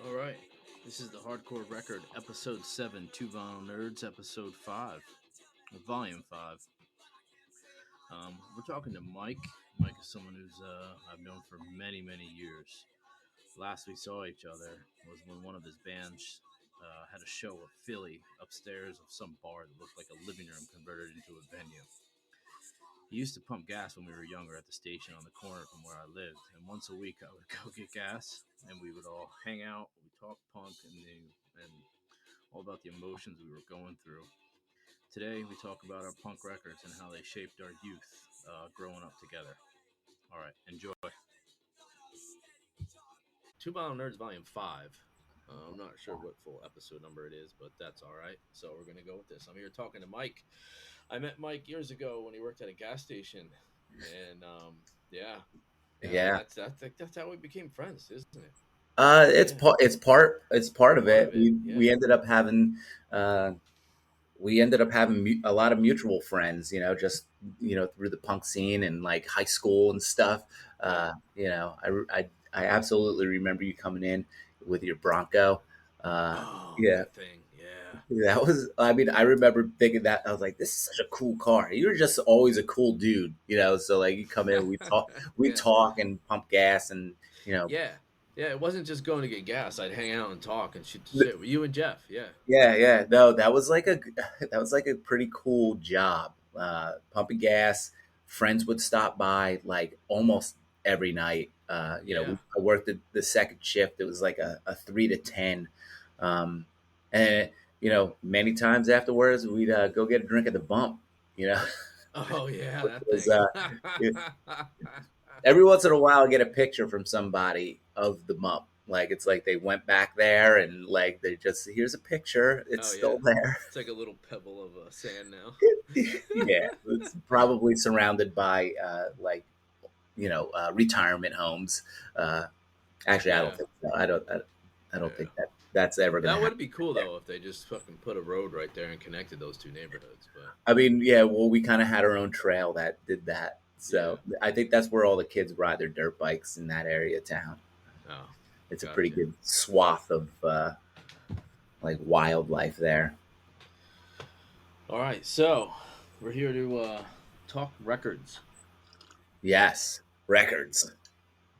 All right. This is the Hardcore Record, Episode 7, Two Vinyl Nerds, Episode 5, Volume 5. We're talking to Mike. Mike is someone who's I've known for many, many years. Last we saw each other was when one of his bands had a show of Philly upstairs of some bar that looked like a living room converted into a venue. He used to pump gas when we were younger at the station on the corner from where I lived, and once a week I would go get gas, and we would all hang out, we talk punk, and all about the emotions we were going through. Today we talk about our punk records and how they shaped our youth growing up together. All right, enjoy. Two Vinyl Nerds Volume 5. I'm not sure what full episode number it is, but that's all right. So we're going to go with this. I'm here talking to Mike. I met Mike years ago when he worked at a gas station. And yeah, Yeah. that's how we became friends, isn't it? It's Yeah, part of part it. of it. We Yeah, ended up having uh a lot of mutual friends, just through the punk scene and like high school and stuff. yeah. I absolutely remember you coming in with your Bronco. Oh, Yeah, that thing. Yeah, that was. I mean, I remember thinking that I was like, "This is such a cool car." You were just always a cool dude, So like, you come in, we yeah, talk and pump gas, and you know, yeah, yeah. It wasn't just going to get gas. I'd hang out and talk and shoot the shit with you and Jeff. Yeah, Yeah, yeah. No, that was like a that was like a pretty cool job. Pumping gas. Friends would stop by like almost every night. yeah. I worked the second shift. It was like a 3 to 10, um, and many times afterwards we'd go get a drink at the bump. You know, Oh yeah, which that was thing. every once in a while I get a picture from somebody of the bump. Like it's like they went back there and like they just here's a picture. It's Oh yeah, still there. it's like a little pebble of sand now. Yeah, it's probably surrounded by retirement homes. Uh, Actually, I don't Yeah, think so. I don't yeah. think that's ever going to That happen would be cool there. though if they just fucking put a road right there and connected those two neighborhoods. But I mean, yeah, well, we kind of had our own trail that did that. yeah. So I think that's where all the kids ride their dirt bikes in that area of town. Oh, It's a pretty gotcha. good swath of like wildlife there. All right, so we're here to talk records, Yes, records.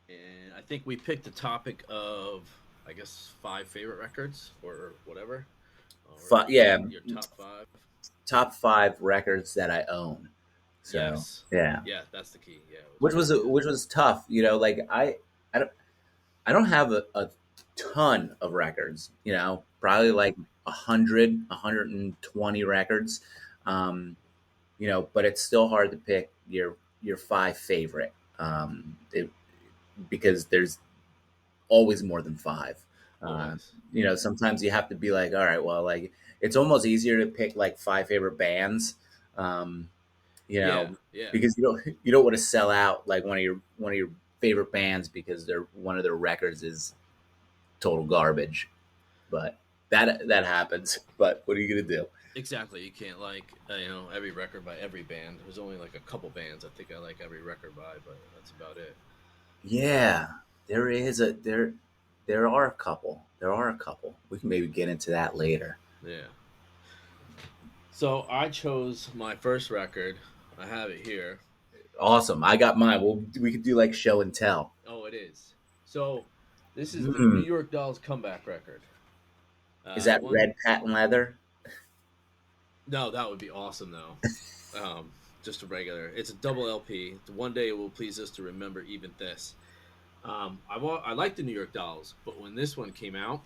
and I think we picked the topic of, I guess, five favorite records or whatever, or Yeah, your top five. top 5 records that I own. So Yes, yeah, yeah, that's the key. Yeah, it was which really was good. which was tough. Like I don't have a ton of records. Probably like 120 records. Um, but it's still hard to pick your 5 favorite. Because there's always more than 5. Uh, Always. Sometimes you have to be like, all right, well, like it's almost easier to pick like 5 favorite bands. Um, you Yeah, know, yeah. because you don't want to sell out like one of your favorite bands because one of their records is total garbage. But that happens. But what are you gonna do? Exactly. You can't like every record by every band. There's only like a couple bands I think I like every record by, but that's about it. Yeah, there is a there there are a couple. There are a couple. We can maybe get into that later. Yeah. So I chose my first record. I have it here. Awesome. I got mine. We could do like show and tell. Oh, it is. So this is the New Mm. York Dolls comeback record. Is that One. red patent leather? No, that would be awesome though. Just a regular. It's a double LP. One day it will please us to remember even this. I like the New York Dolls, but when this one came out,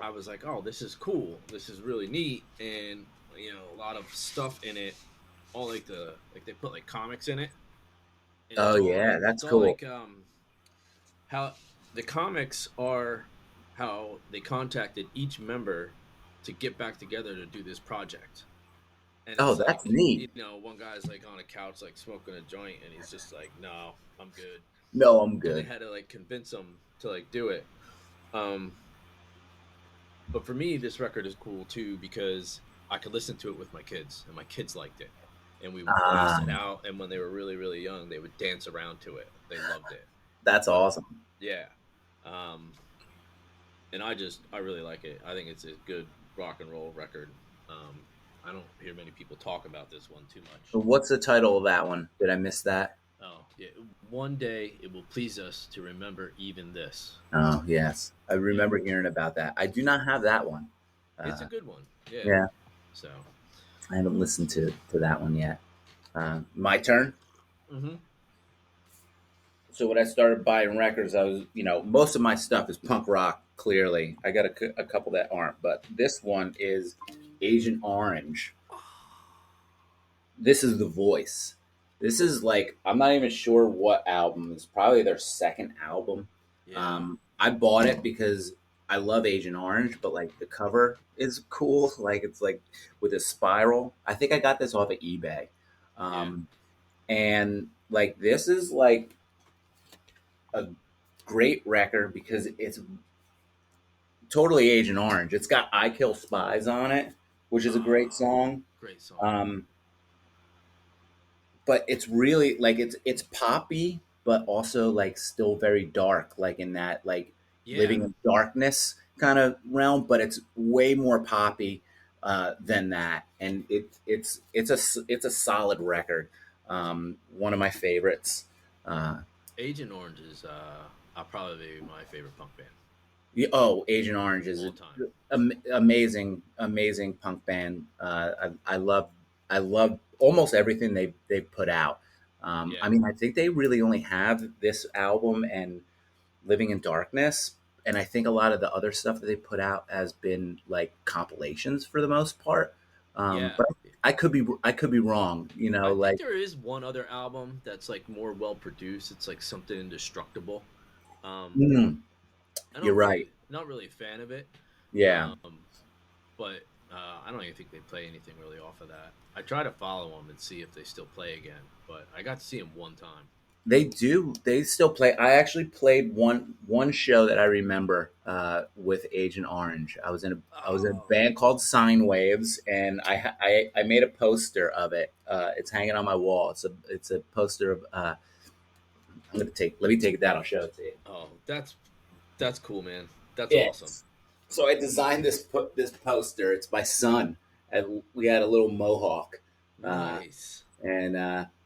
I was like, oh, this is cool. This is really neat, and a lot of stuff in it. All like they put like comics in it, and Oh yeah, it's that's all cool. like how the comics are how they contacted each member to get back together to do this project. And Oh, it's that's like, neat. one guy's like on a couch, like smoking a joint, and he's just like, no, I'm good. No, I'm And they good. had to like convince him to like do it. Um, but for me, this record is cool too because I could listen to it with my kids, and my kids liked it. And we would blast Ah, it out. And when they were really, really young, they would dance around to it. They loved it. that's But awesome. yeah, um, and I really like it. I think it's a good rock and roll record. Um, I don't hear many people talk about this one too much. What's the title of that one? Did I miss that? Oh, yeah. One day it will please us to remember even this. Oh, yes. I Yeah, remember hearing about that. I do not have that one. it's a Uh, good one. Yeah. yeah, So. I haven't listened to that one yet. My turn. Mm-hmm. So when I started buying records, I was, most of my stuff is punk rock. Clearly, I got a couple that aren't, but this one is Agent Orange. This is The Voice. This is like, I'm not even sure what album. It's probably their second album. Yeah. I bought it because I love Agent Orange, but like the cover is cool. Like it's like with a spiral. I think I got this off of eBay. Yeah. Um, and like this is like a great record because it's totally Agent Orange. It's got I Kill Spies on it, which is a great Oh, song. great song. Um, but it's really like it's poppy, but also like still very dark, like in that like Yeah. living in darkness kind of realm. But it's way more poppy than that, and it's a solid record. One of my favorites. Uh, Agent Orange is probably my favorite punk band oh, Agent Orange of is all time. amazing, amazing punk band. I love almost everything they put out. I Yeah. mean, I think they really only have this album and Living in Darkness, and I think a lot of the other stuff that they put out has been like compilations for the most part. Yeah. But I could be wrong. I think Like there is one other album that's like more well produced. It's like something indestructible. Um, mm, I you're don't right. really, not really a fan of it. Yeah, Um, but I don't even think they play anything really off of that. I try to follow them and see if they still play again, but I got to see them one time. they do. They still play. I actually played one show that I remember with Agent Orange. I was in a Oh, band called Sine Waves, and I made a poster of it. It's hanging on my wall. It's a poster of. Let me take it down. I'll show it to you. oh, that's cool, man. That's awesome. Yes. So I designed this poster. It's my son, and we had a little mohawk. Uh, Nice. and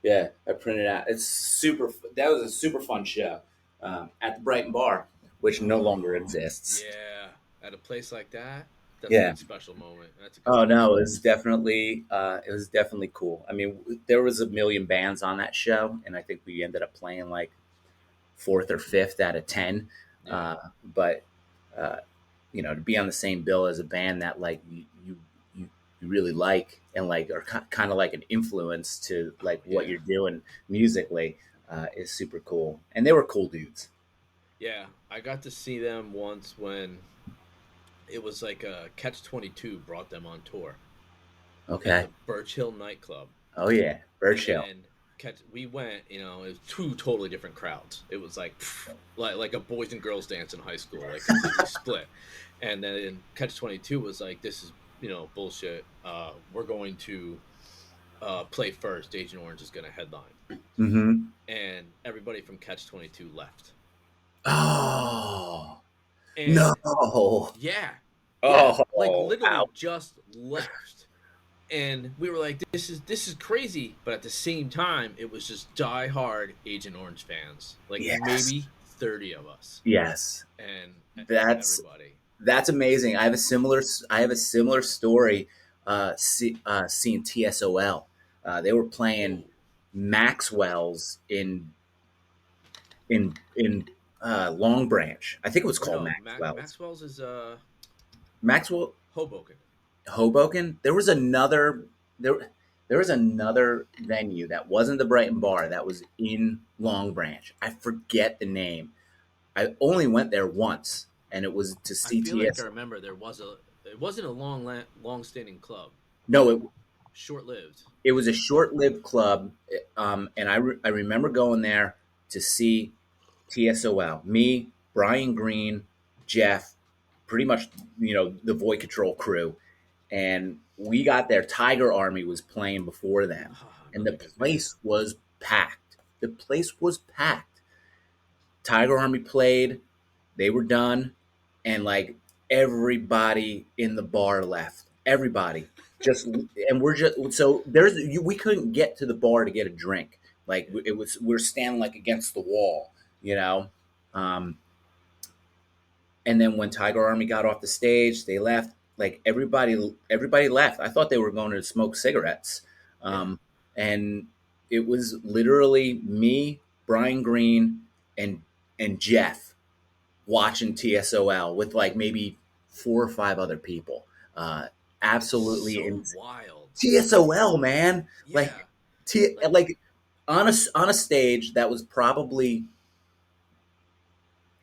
yeah, I printed it out. It's super. That was a super fun show at the Brighton Bar, which no longer Oh, exists. yeah. At a place like that, that's a Yeah. good special moment. That's a good Oh special no, moment. it was definitely cool. I mean, there was a million bands on that show, and I think we ended up playing like fourth or fifth out of 10. Yeah, But uh, to be on the same bill as a band that like you, you really like and like are kind of like an influence to like what yeah, you're doing musically is super cool. And they were cool dudes. yeah. I got to see them once when it was like Catch 22 brought them on tour at Okay. the Birch Hill nightclub, Oh yeah, Birch Hill. and we went. It was two totally different crowds. It was like like a boys and girls dance in high school, like completely split. And then Catch 22 was like, this is bullshit. We're going to play first. Agent Orange is going to headline, Mm-hmm. and everybody from Catch 22 left. Oh no. And yeah, yeah, like Oh, literally ouch. just left. And we were like, this is crazy, but at the same time, it was just die hard Agent Orange fans, like Yes. maybe 30 of us, Yes. and That's everybody. That's amazing. I have a similar story. Seeing TSOL, they were playing Oh Maxwell's in Long Branch. I think it was called no, Maxwell's. Maxwell's is Maxwell Hoboken. Hoboken. There there was another venue that wasn't the Brighton Bar that was in Long Branch. I forget the name. I only went there once, and it was to I see feel like I TS. remember there was a. It wasn't a long standing club. No, it Short lived. it was a short-lived club, and I remember going there to see TSOL. Me, Brian Green, Jeff, pretty much the Void Control crew, and we got there. Tiger Army was playing before them, and the Another good band. place was packed. The place was packed. Tiger Army played. They were done. and like everybody in the bar left. Everybody just, and we're just so we couldn't get to the bar to get a drink. Like Yeah. it was, we're standing like against the wall, you know. Um, and then when Tiger Army got off the stage, they left. Like everybody left. I thought they were going to smoke cigarettes, Yeah. um, and it was literally me, Brian Green, and Jeff watching TSOL with like maybe 4 or 5 other people. Uh, It's Absolutely so in wild. TSOL, man. Like Yeah. T Like, like on a stage that was probably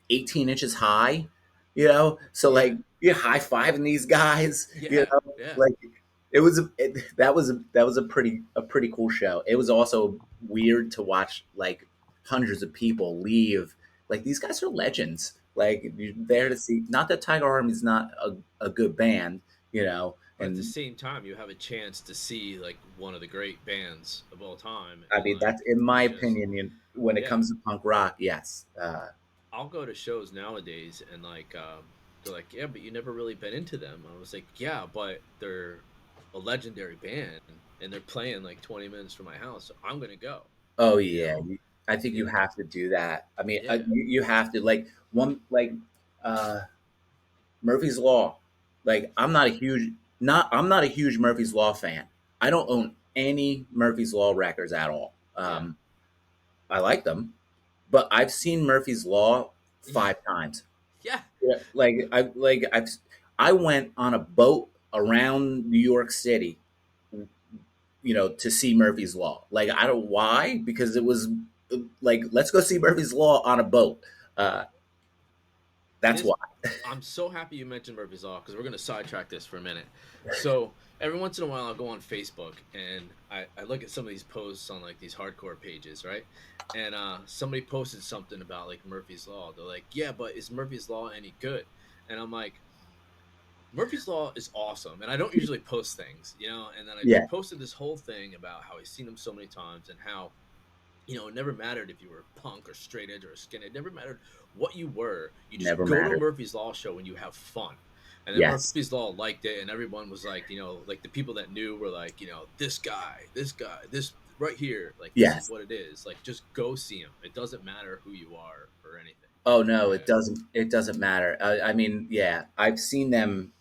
18 inches high, you know? So yeah. like you're high fiving these guys, you Yeah. know, Yeah. like that was a pretty cool show. It was also weird to watch like hundreds of people leave. Like these guys are legends. Like you're there Yeah. to see. Not that Tiger Army's not a good band, you know. But at the And same time, you have a chance to see like one of the great bands of all time, I and mean like that's in my just opinion. When it yeah. comes to punk rock, yes. I'll go to shows nowadays, and like they're like, yeah, but you never really been into them. I was like, yeah, but they're a legendary band, and they're playing like 20 minutes from my house, so I'm gonna go. Oh You yeah, know? I think you And have to do that. I mean, yeah, you have to like one like uh, Murphy's Law. Like I'm not a huge Murphy's Law fan. I don't own any Murphy's Law records at all. yeah, I like them, but I've seen Murphy's Law yeah, 5 times. yeah. Yeah, I went on a boat around New York City, to see Murphy's Law. Like I don't why because it was like let's go see Murphy's Law on a boat. Uh, that's This why. I'm so happy you mentioned Murphy's Law because we're gonna sidetrack this for a minute. So every once in a while, I'll go on Facebook and I look at some of these posts on like these hardcore pages, right? And somebody posted something about like Murphy's Law. They're like, "Yeah, but is Murphy's Law any good?" And I'm like, Murphy's Law is awesome, and I don't usually post things, you know. And then I Yeah, posted this whole thing about how I've seen them so many times and how it never mattered if you were a punk or straight edge or a skinhead. It never mattered what you were. You just never go to a mattered. Murphy's Law show and you have fun. And then Yes, Murphy's Law liked it, and everyone was like, like the people that knew were like, this guy, this right here, like this is yes. what it is. Like just go see him. It doesn't matter who you are or anything. Oh no, it And doesn't. It doesn't matter. I mean, yeah, I've seen them,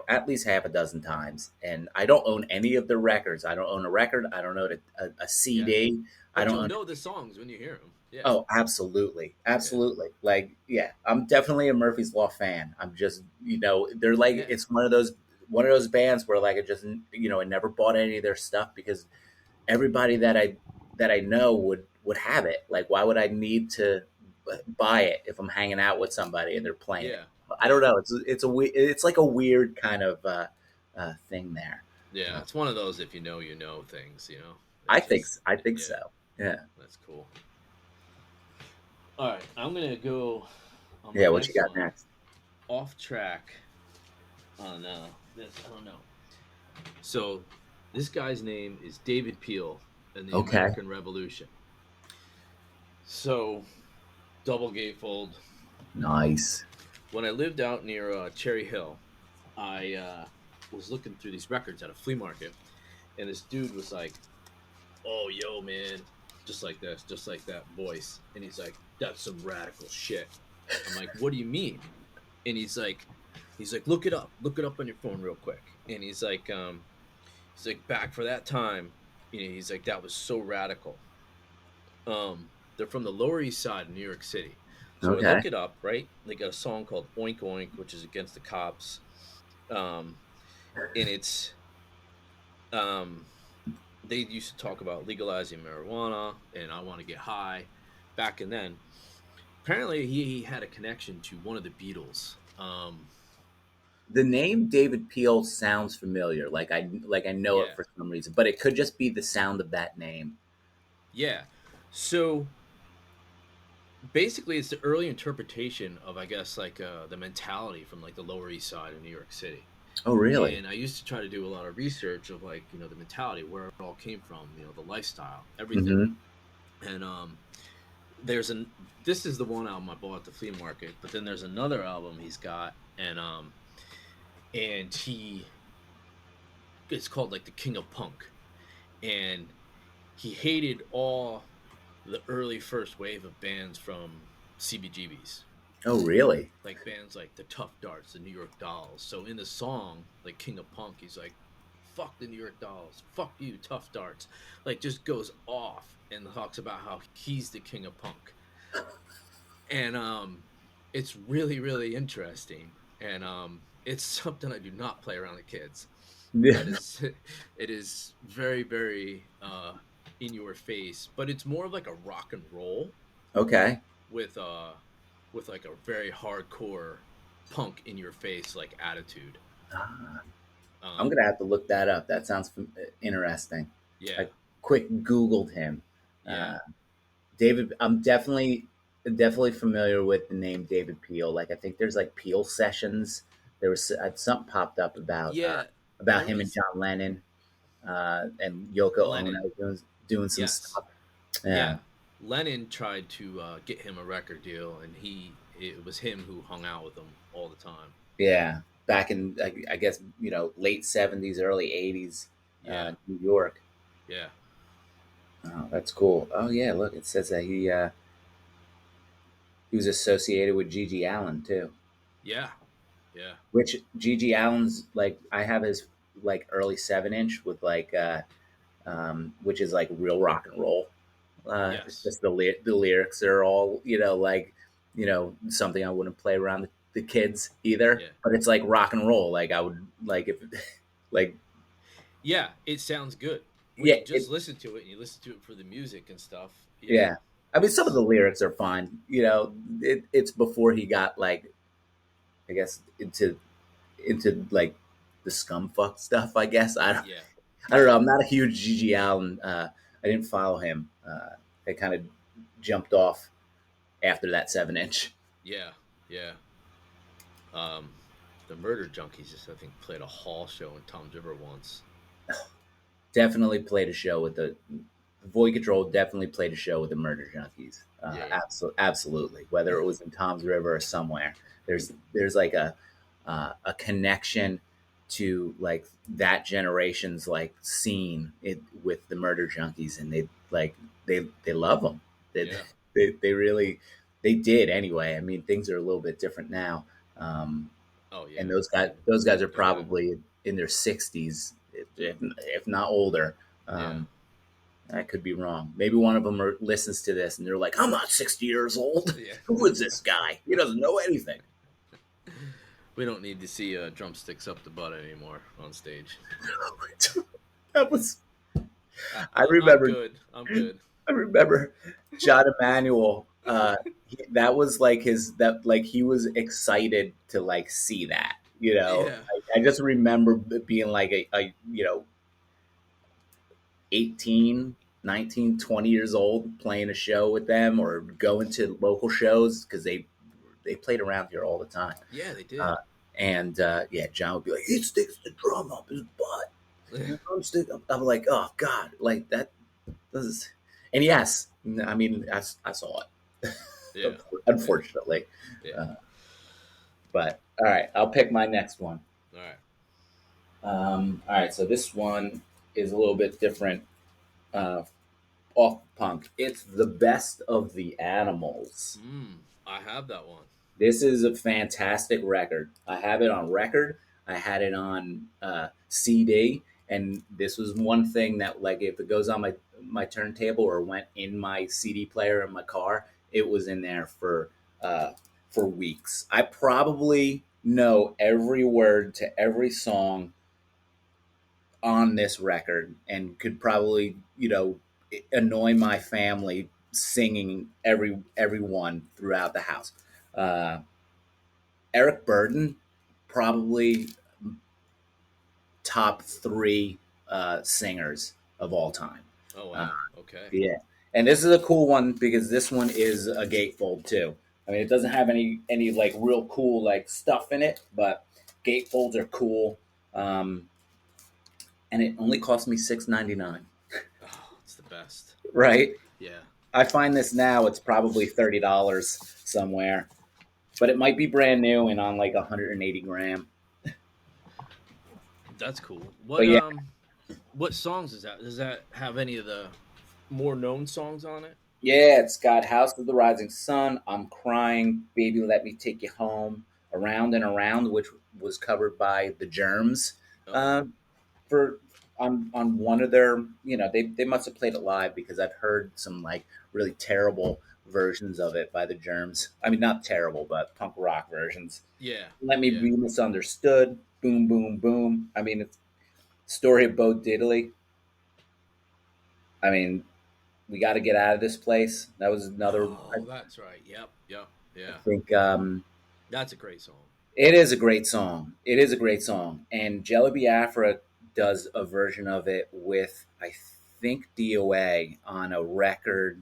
at least half a dozen times, and I don't own any of the records. I don't own a record. I don't own a yeah, CD. I but don't you'll own. know the songs when you hear them. Yeah, Oh, absolutely, yeah, absolutely. Like, yeah, I'm definitely a Murphy's Law fan. I'm just, they're like, yeah, it's one of those bands where like I just, I never bought any of their stuff because everybody that I know would have it. Like, why would I need to buy it if I'm hanging out with somebody and they're playing it? yeah, I don't yeah. know. It's like a weird kind of thing there. Yeah, Uh, it's one of those if you know you know things, you know. I It's think just I think yeah, so. Yeah, that's cool. All right, I'm gonna go on my yeah. What you next got one. next? Off track on this. I don't know. So, this guy's name is David Peel in the Okay, American Revolution. So, double gatefold. nice. When I lived out near Cherry Hill, I was looking through these records at a flea market, and this dude was like, "Oh, yo, man," just like this, just like that voice, and he's like, "That's some radical shit." I'm like, "What do you mean?" And he's like, look it up on your phone real quick. And he's like, back for that time, he's like, that was so radical. They're from the Lower East Side of New York City. So I Okay. look it up, right? They got a song called Oink Oink, which is against the cops. Um, and it's um, they used to talk about legalizing marijuana and I want to get high back and then. Apparently, he had a connection to one of the Beatles. The name David Peel sounds familiar. Like I know it Yeah, for some reason, but it could just be the sound of that name. yeah. So basically, it's the early interpretation of, I guess, like the mentality from like the Lower East Side of New York City. Oh, really? And I used to try to do a lot of research of like the mentality, where it all came from, the lifestyle, everything. Mm-hmm. And there's an this is the one album I bought at the flea market, but then there's another album he's got, and he it's called like the King of Punk, and he hated all the early first wave of bands from CBGBs, Oh, really? like bands like the Tough Darts, the New York Dolls. So in the song, like King of Punk, he's like, "Fuck the New York Dolls, fuck you, Tough Darts," like just goes off and talks about how he's the King of Punk, and it's really really interesting, and it's something I do not play around the kids. Yeah. That is, it is very very in your face, but it's more of like a rock and roll Okay. with like a very hardcore punk in your face like attitude. Ah, I'm Um, gonna have to look that up. That sounds interesting. yeah, I quick Googled him. yeah, Uh, David, I'm definitely familiar with the name David Peel. Like I think there's like Peel sessions. There was something popped up yeah. about There him and was John Lennon and Yoko Ono Lennon. doing some Yes, stuff. Yeah, yeah. Lennon tried to get him a record deal, and it was him who hung out with him all the time. yeah. Back in I guess late '70s, early '80s, Yeah, New York. yeah, Oh, that's cool. Oh yeah, look, it says that he was associated with Gigi Allen too. yeah, yeah, Which Gigi Allen's like I have his like early 7 inch with like which is like real rock and roll. It's yes, just the lyrics are all like something I wouldn't play around the kids either. yeah, But it's like rock and roll. Like I would like if like yeah. It sounds good when yeah you just listen to it and you listen to it for the music and stuff. yeah. I mean, some of the lyrics are fine. It's before he got like I guess into like the scumfuck stuff. I guess Yeah, I don't yeah, know. I'm not a huge Gigi Allen. I didn't follow him. I kind of jumped off after that 7 inch. yeah, yeah. Um, the Murder Junkies just I think played a hall show in Tom's River once. Definitely played a show with the Void Control. Definitely played a show with the Murder Junkies. Yeah, Absolutely. Whether it was in Tom's River or somewhere, there's like a connection to like that generation's like scene with the Murder Junkies, and they love them. They, yeah. they really they did anyway. I mean, things are a little bit different now. Um, Oh yeah, and they're those guys are they're good. probably in their 60s, if not older. Yeah, Um, I could be wrong. Maybe one of them listens to this and they're like, "I'm not 60 years old. yeah. Who is this guy? He doesn't know anything." We don't need to see drumsticks up the butt anymore on stage. That was. I I'm remember. good. I'm good. I remember John Emanuel. That was like that like he was excited to like see that. Yeah, I just remember being like a 18, 19, 20 years old playing a show with them or going to local shows because they played around here all the time. yeah, they did. Uh, and yeah, John would be like, he sticks the drum up his butt. Yeah, I'm like, oh God, like that does. And yes, I mean, I saw yeah, it, unfortunately. yeah. Uh, but all right, I'll pick my next one. All right. All right, so this one is a little bit different. Off punk. It's the best of the animals. I have that one. This is a fantastic record. I have it on record. I had it on CD, and this was one thing that, like, if it goes on my turntable or went in my CD player in my car, it was in there for weeks. I probably know every word to every song on this record, and could probably annoy my family singing everyone throughout the house. Uh, Eric Burden, probably top three singers of all time. Oh Uh, wow. Okay. yeah, and this is a cool one because this one is a gatefold too. I mean, it doesn't have any like real cool like stuff in it, but gatefolds are cool. And it only cost me $6.99. Oh, it's the best. Right? Yeah. I find this now, it's probably $30 somewhere, but it might be brand new and on like 180 gram. That's cool. But yeah, What songs is that? Does that have any of the more known songs on it? yeah, it's got House of the Rising Sun, I'm Crying, Baby Let Me Take You Home, Around and Around, which was covered by the Germs. Oh, Uh, for on one of their, they must have played it live because I've heard some like really terrible versions of it by the Germs. I mean, not terrible, but punk rock versions. yeah, Let Me yeah. Be Misunderstood, Boom Boom Boom. I mean, it's Story of Bo Diddley. I mean, We Got to Get Out of This Place. That was another. Oh, that's right. Yep, yep, I yeah. think That's a great song. it is a great song. It is a great song, and Jello Biafra does a version of it with, I think, DOA on a record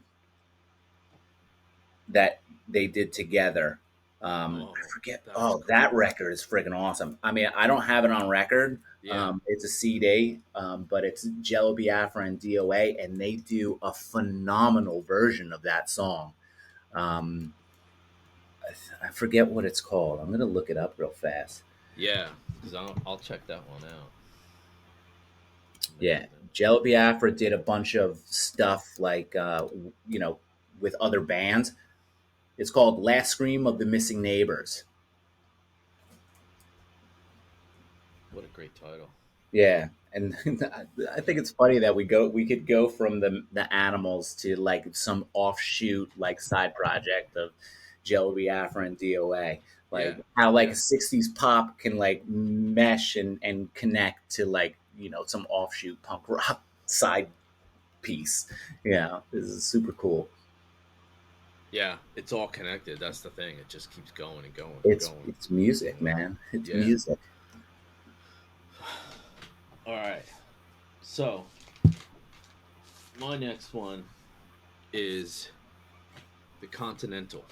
that they did together. I Oh, forget. that's Oh, that cool. record is freaking awesome. I mean, I don't have it on record. Yeah. It's a CD, but it's Jello Biafra and DOA, and they do a phenomenal version of that song. Um, I forget what it's called. I'm gonna look it up real fast. Yeah, because I'll check that one out. Yeah, Amazing. Jello Biafra did a bunch of stuff like you know with other bands. It's called "Last Scream of the Missing Neighbors." What a great title. Yeah, and I think it's funny that we could go from the animals to like some offshoot like side project of Jello Biafra and DOA. Yeah, Like how like yeah, '60s pop can like mesh and connect to like some offshoot punk rock side piece. Yeah, this is super cool. yeah. It's all connected. That's the thing. It just keeps going and going and It's going. it's music, man. It's Yeah. music. All right. So my next one is the Continental.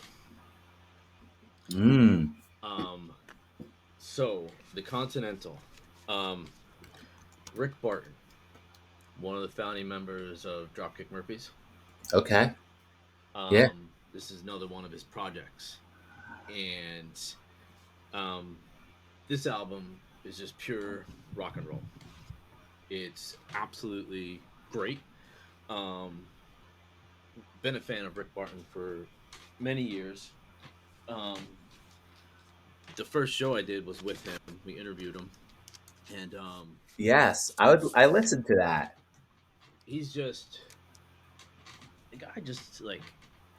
Mm. Um, so the Continental. Um, Rick Barton, one of the founding members of Dropkick Murphys. Okay. Yeah. This is another one of his projects, and um, this album is just pure rock and roll. It's absolutely great. Um, been a fan of Rick Barton for many years. Um, the first show I did was with him. We interviewed him, and Yes, I listened to that. he's just the guy. Just like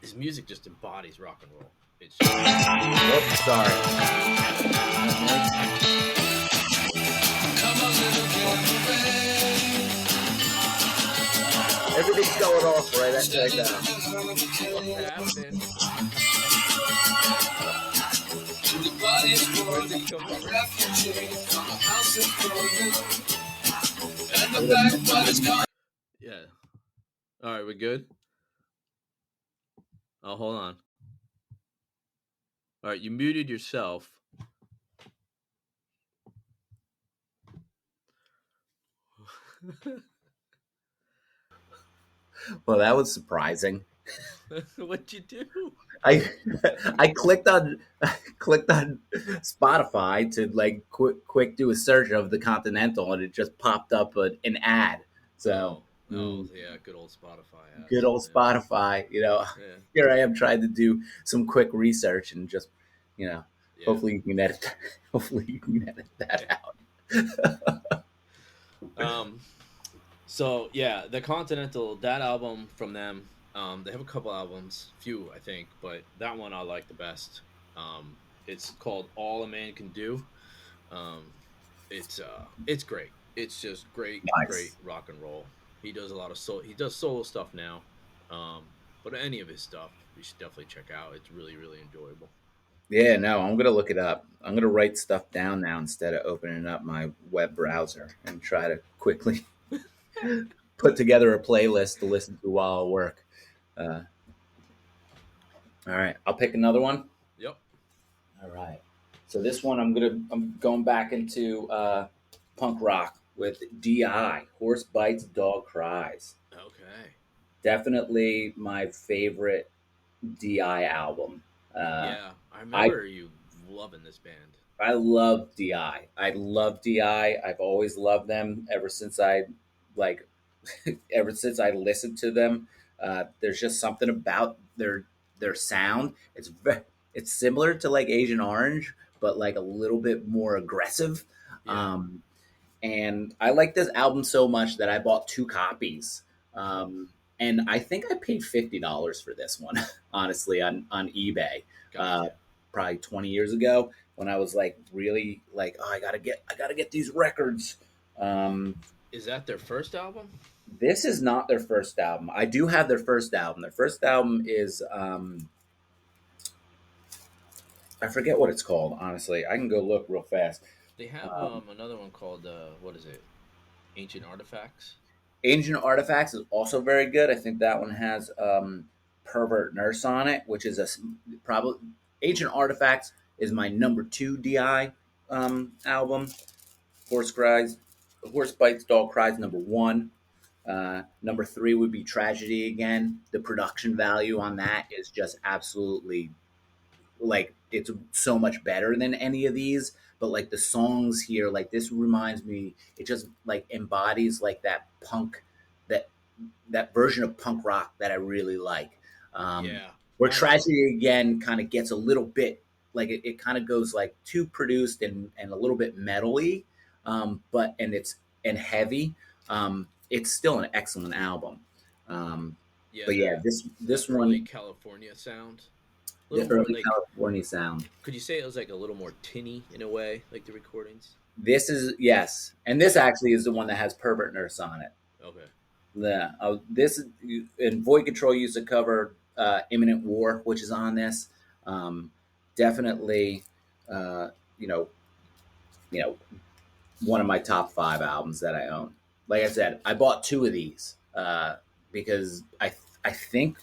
his music, just embodies rock and roll. It's just Whoops, sorry. Everything's going off right now. what's happening. Where's it come from? Yeah. All right, we good? Oh, hold on. All right, you muted yourself. Well, that was surprising. What'd you do? I I clicked on Spotify to like quick do a search of the Continental, and it just popped up an ad. So Oh, oh, yeah, good old Spotify good ads. old Spotify. Yeah, Here I am trying to do some quick research and just you know yeah, hopefully you can edit hopefully you can edit yeah. that out. Um, so yeah, the Continental, that album from them. They have a couple albums, few I think, but that one I like the best. It's called All a Man Can Do. Um, it's great. It's just great, great Nice. rock and roll. He does a lot of he does solo stuff now. Um, but any of his stuff, you should definitely check out. It's really, really enjoyable. Yeah, no, I'm gonna look it up. I'm gonna write stuff down now instead of opening up my web browser and try to quickly put together a playlist to listen to while I work. Uh, all right, I'll pick another one. Yep. All right, so this one I'm going back into punk rock with DI. Horse bites, dog cries. Okay. Definitely my favorite DI album. Uh, Yeah, I I remember you loving this band. I love DI. I love DI. I've always loved them ever since like ever since I listened to them. There's just something about their sound. It's similar to like Asian Orange, but like a little bit more aggressive. Yeah. Um, and I like this album so much that I bought two copies. Oh, Um, and I think I paid $50 for this one, honestly, on eBay, uh, gotcha. probably 20 years ago when I was like really like, oh, I gotta get these records. Um, Is that their first album? this is not their first album. I do have their first album. Their first album is I forget what it's called. Honestly, I can go look real fast. They have another one called what is it? Ancient Artifacts. Ancient Artifacts is also very good. I think that one has Pervert Nurse on it, which is probably Ancient Artifacts is my number two DI album. Horse Cries, Horse Bites, Dog Cries, number one. Number three would be Tragedy again. The production value on that is just absolutely like it's so much better than any of these. But like the songs here, like this reminds me, it just like embodies like that punk, that that version of punk rock that I really like. Um, Yeah, where I know. Tragedy again kind of gets a little bit like it kind of goes like too produced and a little bit metally, but and heavy. It's still an excellent album. Um, Yeah, but yeah, that this early one, California sound. A the little more early like. California sound. Could you say it was like a little more tinny in a way, like the recordings? This is yes, and this Yeah. actually is the one that has Pervert Nurse on it. Okay. Yeah, this and Void Control used to cover Imminent War, which is on this. Um, definitely, uh, you know, you know, one of my top five albums that I own. Like I said, I bought two of these because I think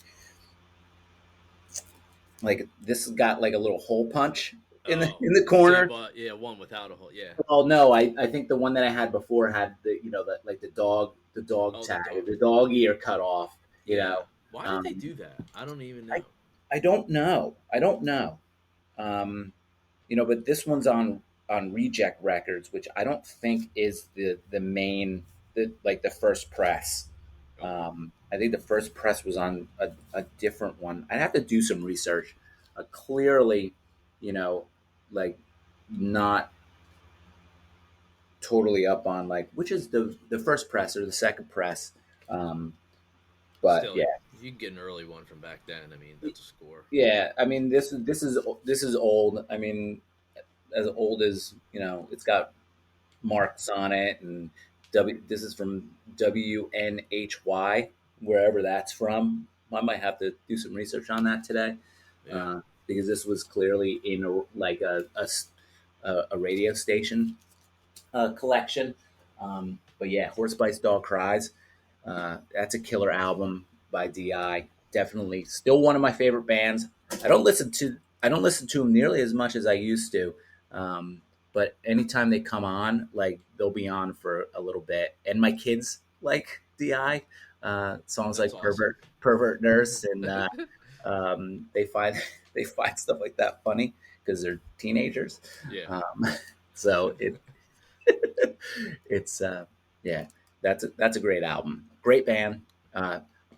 like this has got like a little hole punch Oh, in the so you corner. bought one without a hole. Yeah. Well, no, I think the one that I had before had the that like the dog Oh, the tag, dog. the dog ear cut off. You Yeah. know, Why did they um, do that? I don't even I know. I don't know. I don't know. Um, but this one's on Reject Records, which I don't think is the main like the first press. Okay. I think the first press was on a different one. I'd have to do some research. Clearly, you know, like not totally up on like which is the first press or the second press. Um, but Still, yeah, you can get an early one from back then. I mean, that's a score. yeah. I mean, this is old. I mean, as old as it's got marks on it, and this is from WNHY, wherever that's from. I might have to do some research on that today, Yeah. because this was clearly in like a radio station collection. But yeah, Horse Bites, Dog Cries. That's a killer album by Di. Definitely, still one of my favorite bands. I don't listen to them nearly as much as I used to. But anytime they come on, like they'll be on for a little bit. And my kids like Di. Songs That's like awesome. Pervert Nurse, and they find they find stuff like that funny because they're teenagers. Yeah. Um, so it's yeah, that's a great album, great band.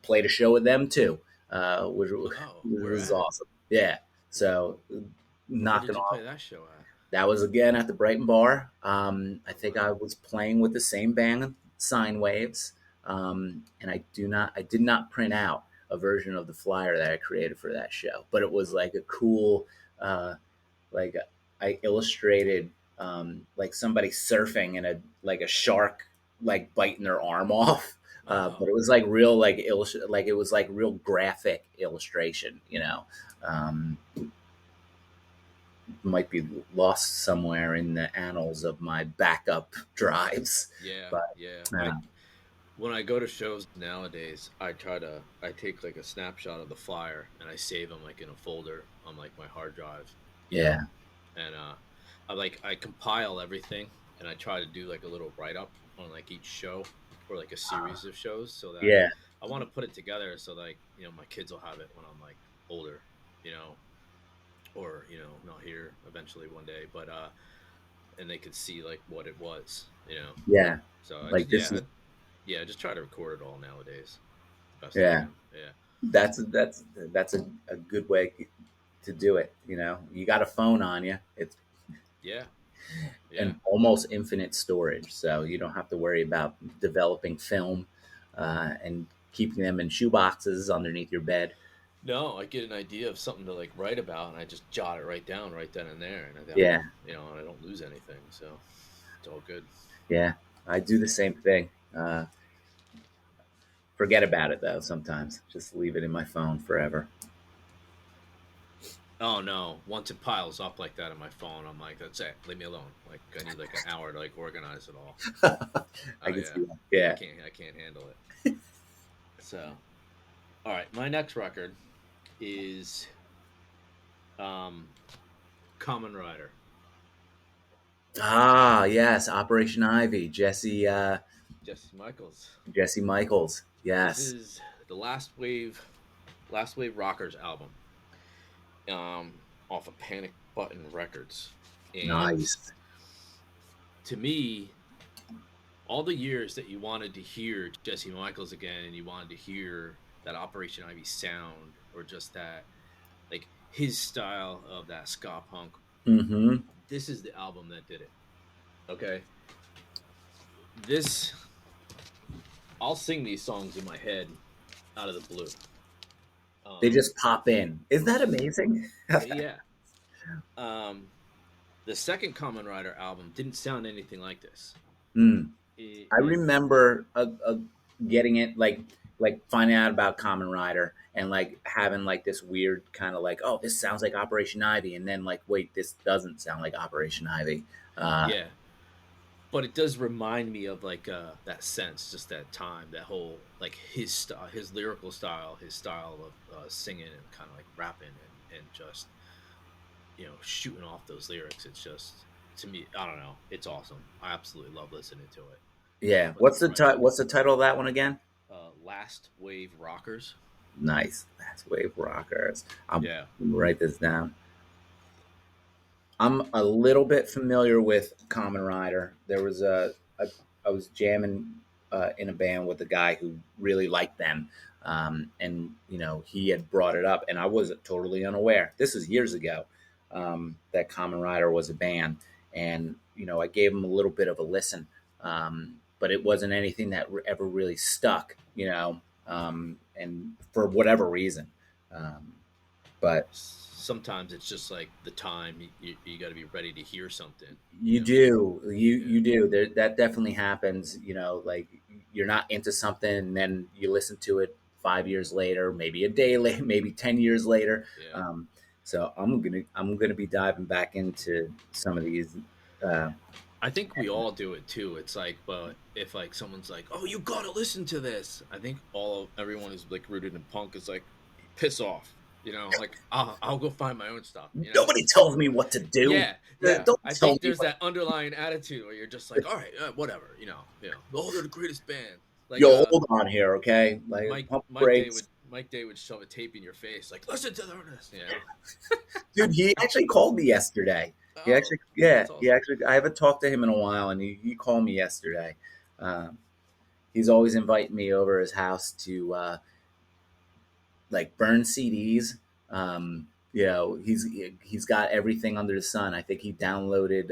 Played a show with them too, Oh, which where was at? awesome. Yeah, so Where knocking did you off. play that show at? That was again at the Brighton Bar. I Oh think I wow. was playing with the same band, Sine Waves, and I did not print out a version of the flyer that I created for that show, but it was like a cool, uh, like I illustrated like somebody surfing and a shark like biting their arm off. But Oh, it was like real like it was like real graphic illustration, might be lost somewhere in the annals of my backup drives. yeah, But yeah. I uh, when I go to shows nowadays, I take like a snapshot of the flyer and I save them like in a folder on like my hard drive, yeah, and I compile everything and I try to do like a little write up on like each show or like a series of shows so that yeah, I want to put it together so like my kids will have it when I'm like older, you know, or not here eventually one day, but and they could see like what it was. Yeah, So I like just this is I just try to record it all nowadays, best I yeah. can. Yeah, That's a good way to do it. You got a phone on you. It's yeah, yeah. and almost infinite storage, so you don't have to worry about developing film and keeping them in shoe boxes underneath your bed. No, I get an idea of something to like write about, and I just jot it right down right then and there, and I don't, Yeah, and I don't lose anything, so it's all good. yeah, I do the same thing. Forget about it though. Sometimes just leave it in my phone forever. Oh no! Once it piles up like that on my phone, I'm like, that's it. Leave me alone. Like I need like an hour to like organize it all. I Oh can yeah, see that. Yeah. I can't handle it. So, all right, my next record is um, Common Rider. Ah, yes, Operation Ivy, Jesse Michaels. Jesse Michaels. This Yes, is the Last Wave Rockers album, off of Panic Button Records, and nice. to me, all the years that you wanted to hear Jesse Michaels again, and you wanted to hear that Operation Ivy sound, or just that like his style of that ska punk, Mm-hmm. this is the album that did it. Okay, this I'll sing these songs in my head out of the blue. They Um, just pop in. Isn't that amazing? yeah. Um, the second Common Rider album didn't sound anything like this. Mm. It, I it remember getting it like finding out about Common Rider and like having like this weird kind of like, oh, this sounds like Operation Ivy, and then like, wait, this doesn't sound like Operation Ivy. Uh, yeah, but it does remind me of like that sense, just that time, that whole like his style, his lyrical style, his style of singing and kind of like rapping and just shooting off those lyrics. It's just, to me, I don't know, it's awesome. I absolutely love listening to it. yeah. But What's the title of that one again? Last Wave Rockers. Nice. That's Wave Rockers. I'm Yeah, gonna write this down. I'm a little bit familiar with Common Rider. I was jamming in a band with a guy who really liked them, and he had brought it up, and I was totally unaware. This is years ago that Common Rider was a band, and I gave him a little bit of a listen, but it wasn't anything that ever really stuck, and for whatever reason. Um, but sometimes it's just like the time you got to be ready to hear something. You do. Yeah, You do. That definitely happens. Like you're not into something, and then you listen to it 5 years later, maybe a day later, maybe 10 years later. yeah. Um, so I'm gonna be diving back into some of these. Uh, I think we all do it too. It's like, but if like someone's like, "Oh, you gotta listen to this," I think everyone who's like rooted in punk is like, piss off. Like I'll go find my own stuff. Nobody tells me what to do. Yeah, yeah. Don't I tell think me there's what. that underlying attitude where you're just like, all right, whatever. Oh, they're the greatest band. Like Yo, hold on here, okay? Like Mike pump Mike Day would brakes, Mike Day would shove a tape in your face, like listen to the artist. dude. He actually called me yesterday. He Oh, actually, yeah, that's he awesome. actually. I haven't talked to him in a while, and he called me yesterday. Um, he's always inviting me over his house to like burn CDs. He's got everything under the sun. I think he downloaded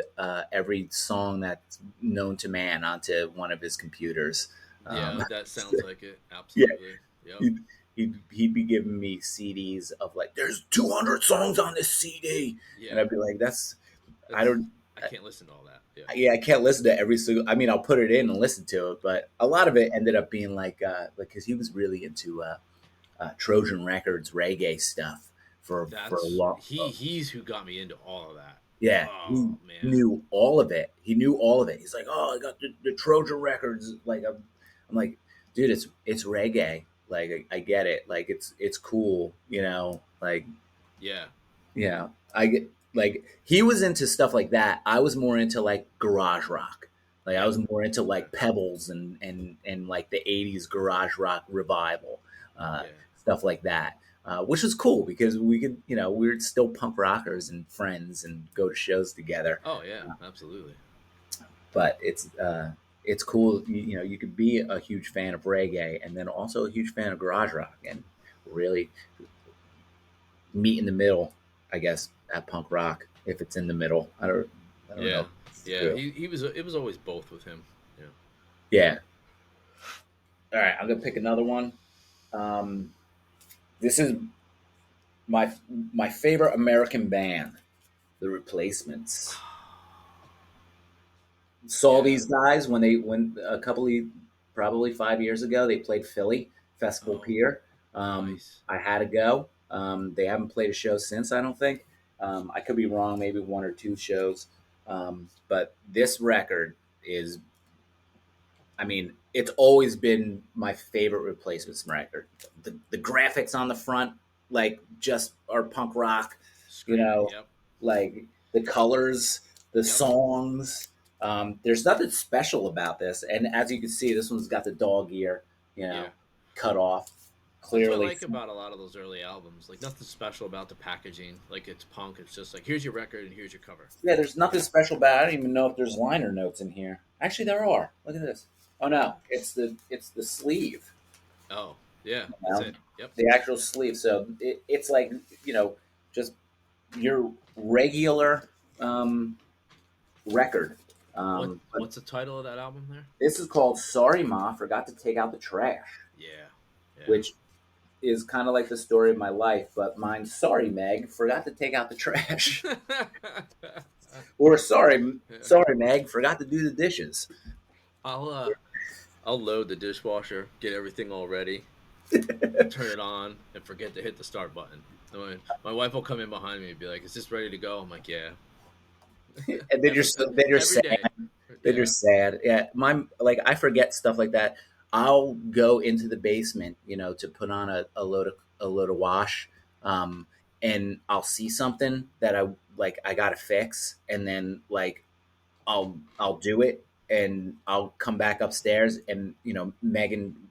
every song that's known to man onto one of his computers. Yeah, Um, that sounds like it. yeah, Absolutely. Yep. he'd be giving me CDs of like, there's 200 songs on this CD, and Yeah. I'd be like, that's I That's don't. I can't listen to all that. Yeah. Yeah, I can't listen to every single. I mean, I'll put it in and listen to it, but a lot of it ended up being like because he was really into Trojan Records reggae stuff for a That's long. he's who got me into all of that. Yeah, he Oh man. knew all of it. He knew all of it. He's like, oh, I got the Trojan Records. Like I'm like, dude, it's reggae. Like I get it. Like it's cool. Like Yeah. I get like he was into stuff like that. I was more into like garage rock. Like I Yep. was more into like Pebbles and like the '80s garage rock revival, uh, Yeah. stuff like that, which was cool because we could, we were still punk rockers and friends and go to shows together. Oh yeah, absolutely. But it's cool. You could be a huge fan of reggae and then also a huge fan of garage rock and really meet in the middle, I guess, at punk rock if it's in the middle. I don't know Yeah. if it's Yeah. true. He was it was always both with him. Yeah. Yeah. All right, I'm gonna pick another one. Um, this is my my favorite American band, The Replacements. Saw Yeah. these guys when a couple of probably 5 years ago they played Philly Festival Oh, Pier. nice. I had to go. They haven't played a show since, I don't think. I could be wrong, maybe one or two shows. But this record is, I mean, it's always been my favorite Replacements record. The graphics on the front, like, just are punk rock, you Scream it. know, Yep. like the colors, the Yep. songs. There's nothing special about this. And as you can see, this one's got the dog ear, Yeah. cut off That's what I clearly. like about a lot of those early albums. Like nothing special about the packaging. Like it's punk. It's just like here's your record and here's your cover. Yeah, there's nothing special about it. I don't even know if there's liner notes in here. Actually, there are. Look at this. Oh no, it's the sleeve. Oh yeah, You that's know? it. Yep. The actual sleeve. So it's like just your regular record. But What's the title of that album there? this is called "Sorry Ma Forgot to Take Out the Trash," Yeah. Yeah. which is kind of like the story of my life. But mine's "Sorry Meg Forgot to Take Out the Trash," or Yeah. sorry Meg Forgot to do the dishes." I'll uh I'll load the dishwasher, get everything all ready, turn it on, and forget to hit the start button. My wife will come in behind me and be like, "Is this ready to go?" I'm like, "Yeah." And then you're Every sad. day. Then you're Yeah. sad. Yeah, like I forget stuff like that. I'll go into the basement, to put on a load of wash, um, and I'll see something that I gotta fix, and then like I'll do it, and I'll come back upstairs, and Megan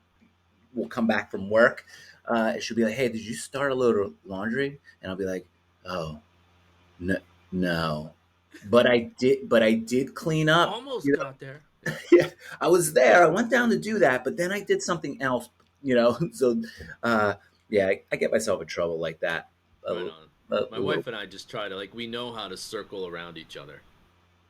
will come back from work. And she'll be like, "Hey, did you start a load of laundry?" And I'll be like, "Oh, no, no." But I did clean up. Almost got there. Yeah. Yeah, I was there. I went down to do that, but then I did something else. So uh, yeah, I get myself in trouble like that Right a, on. a My little. wife and I just try to like we know how to circle around each other,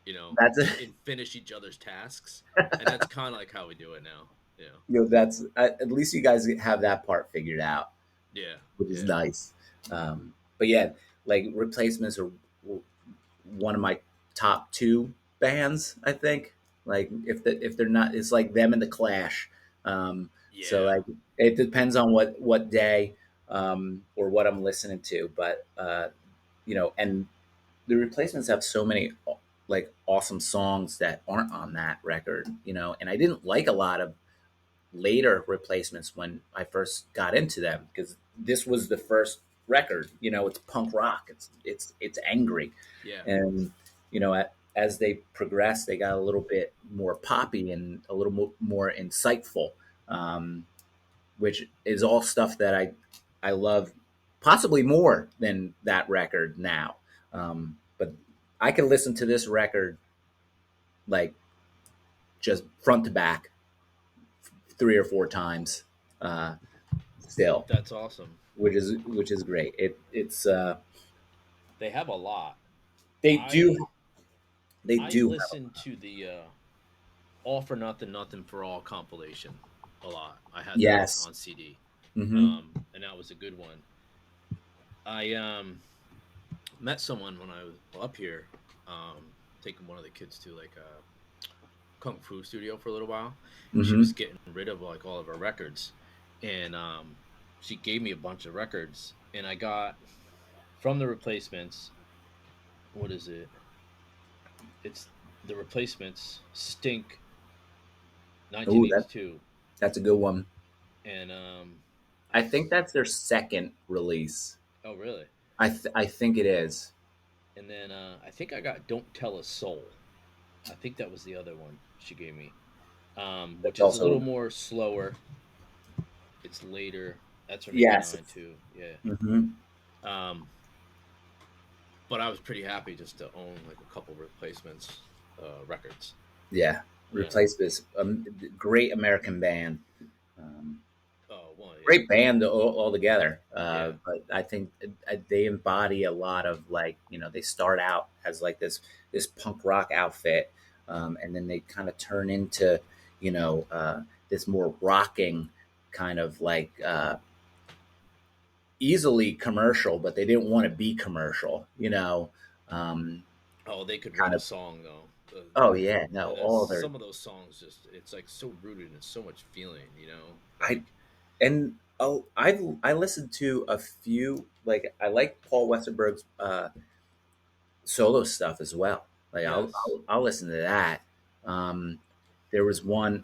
you know, That's and, it. and finish each other's tasks, and that's kind of like how we do it now. Yeah. That's at least you guys have that part figured out, Yeah. which is Yeah. nice. But yeah, like Replacements are one of my top two bands. I think like if they're not, it's like them and the Clash. So Yeah. like it depends on what day or what I'm listening to, but and the Replacements have so many like awesome songs that aren't on that record, and I didn't like a lot of later Replacements when I first got into them because this was the first record. It's punk rock. It's angry, Yeah. and as they progressed, they got a little bit more poppy and a little more insightful, um, which is all stuff that I love, possibly more than that record now. But I can listen to this record like just front to back 3 or 4 times still, That's awesome. which is great. It's They have a lot. they do I they I do have. listened to the All for Nothing, Nothing for All compilation a lot. I had that Yes. on CD, Hmm. and that was a good one. I met someone when I was up here, taking one of the kids to like a kung fu studio for a little while. She Hmm. was getting rid of like all of her records, and she gave me a bunch of records, and I got from the Replacements. What is it? It's the Replacements Stink Oh, that 1982, that's a good one. and I think that's their second release. oh really? I think it is. And then I think I got Don't Tell a Soul. I think that was the other one she gave me, That's which is a little also more slower. It's later. That's from yes. '89 too. Yeah. Hmm. Um, but I was pretty happy just to own like a couple replacements records. Yeah, Yeah. replace this great American band. Um, Oh, well, yeah. Great band all together. Yeah. But I think they embody a lot of like they start out as like this punk rock outfit, and then they kind of turn into you know uh, this more rocking kind of like easily commercial, but they didn't want to be commercial. Um, Oh, they could write kind a of. song though. Oh yeah, no, all their Some of those songs just it's like so rooted in so much feeling, you know. I Like and I listened to a few like I like Paul Westerberg's solo stuff as well. Like yes, I'll listen to that. Um, there was one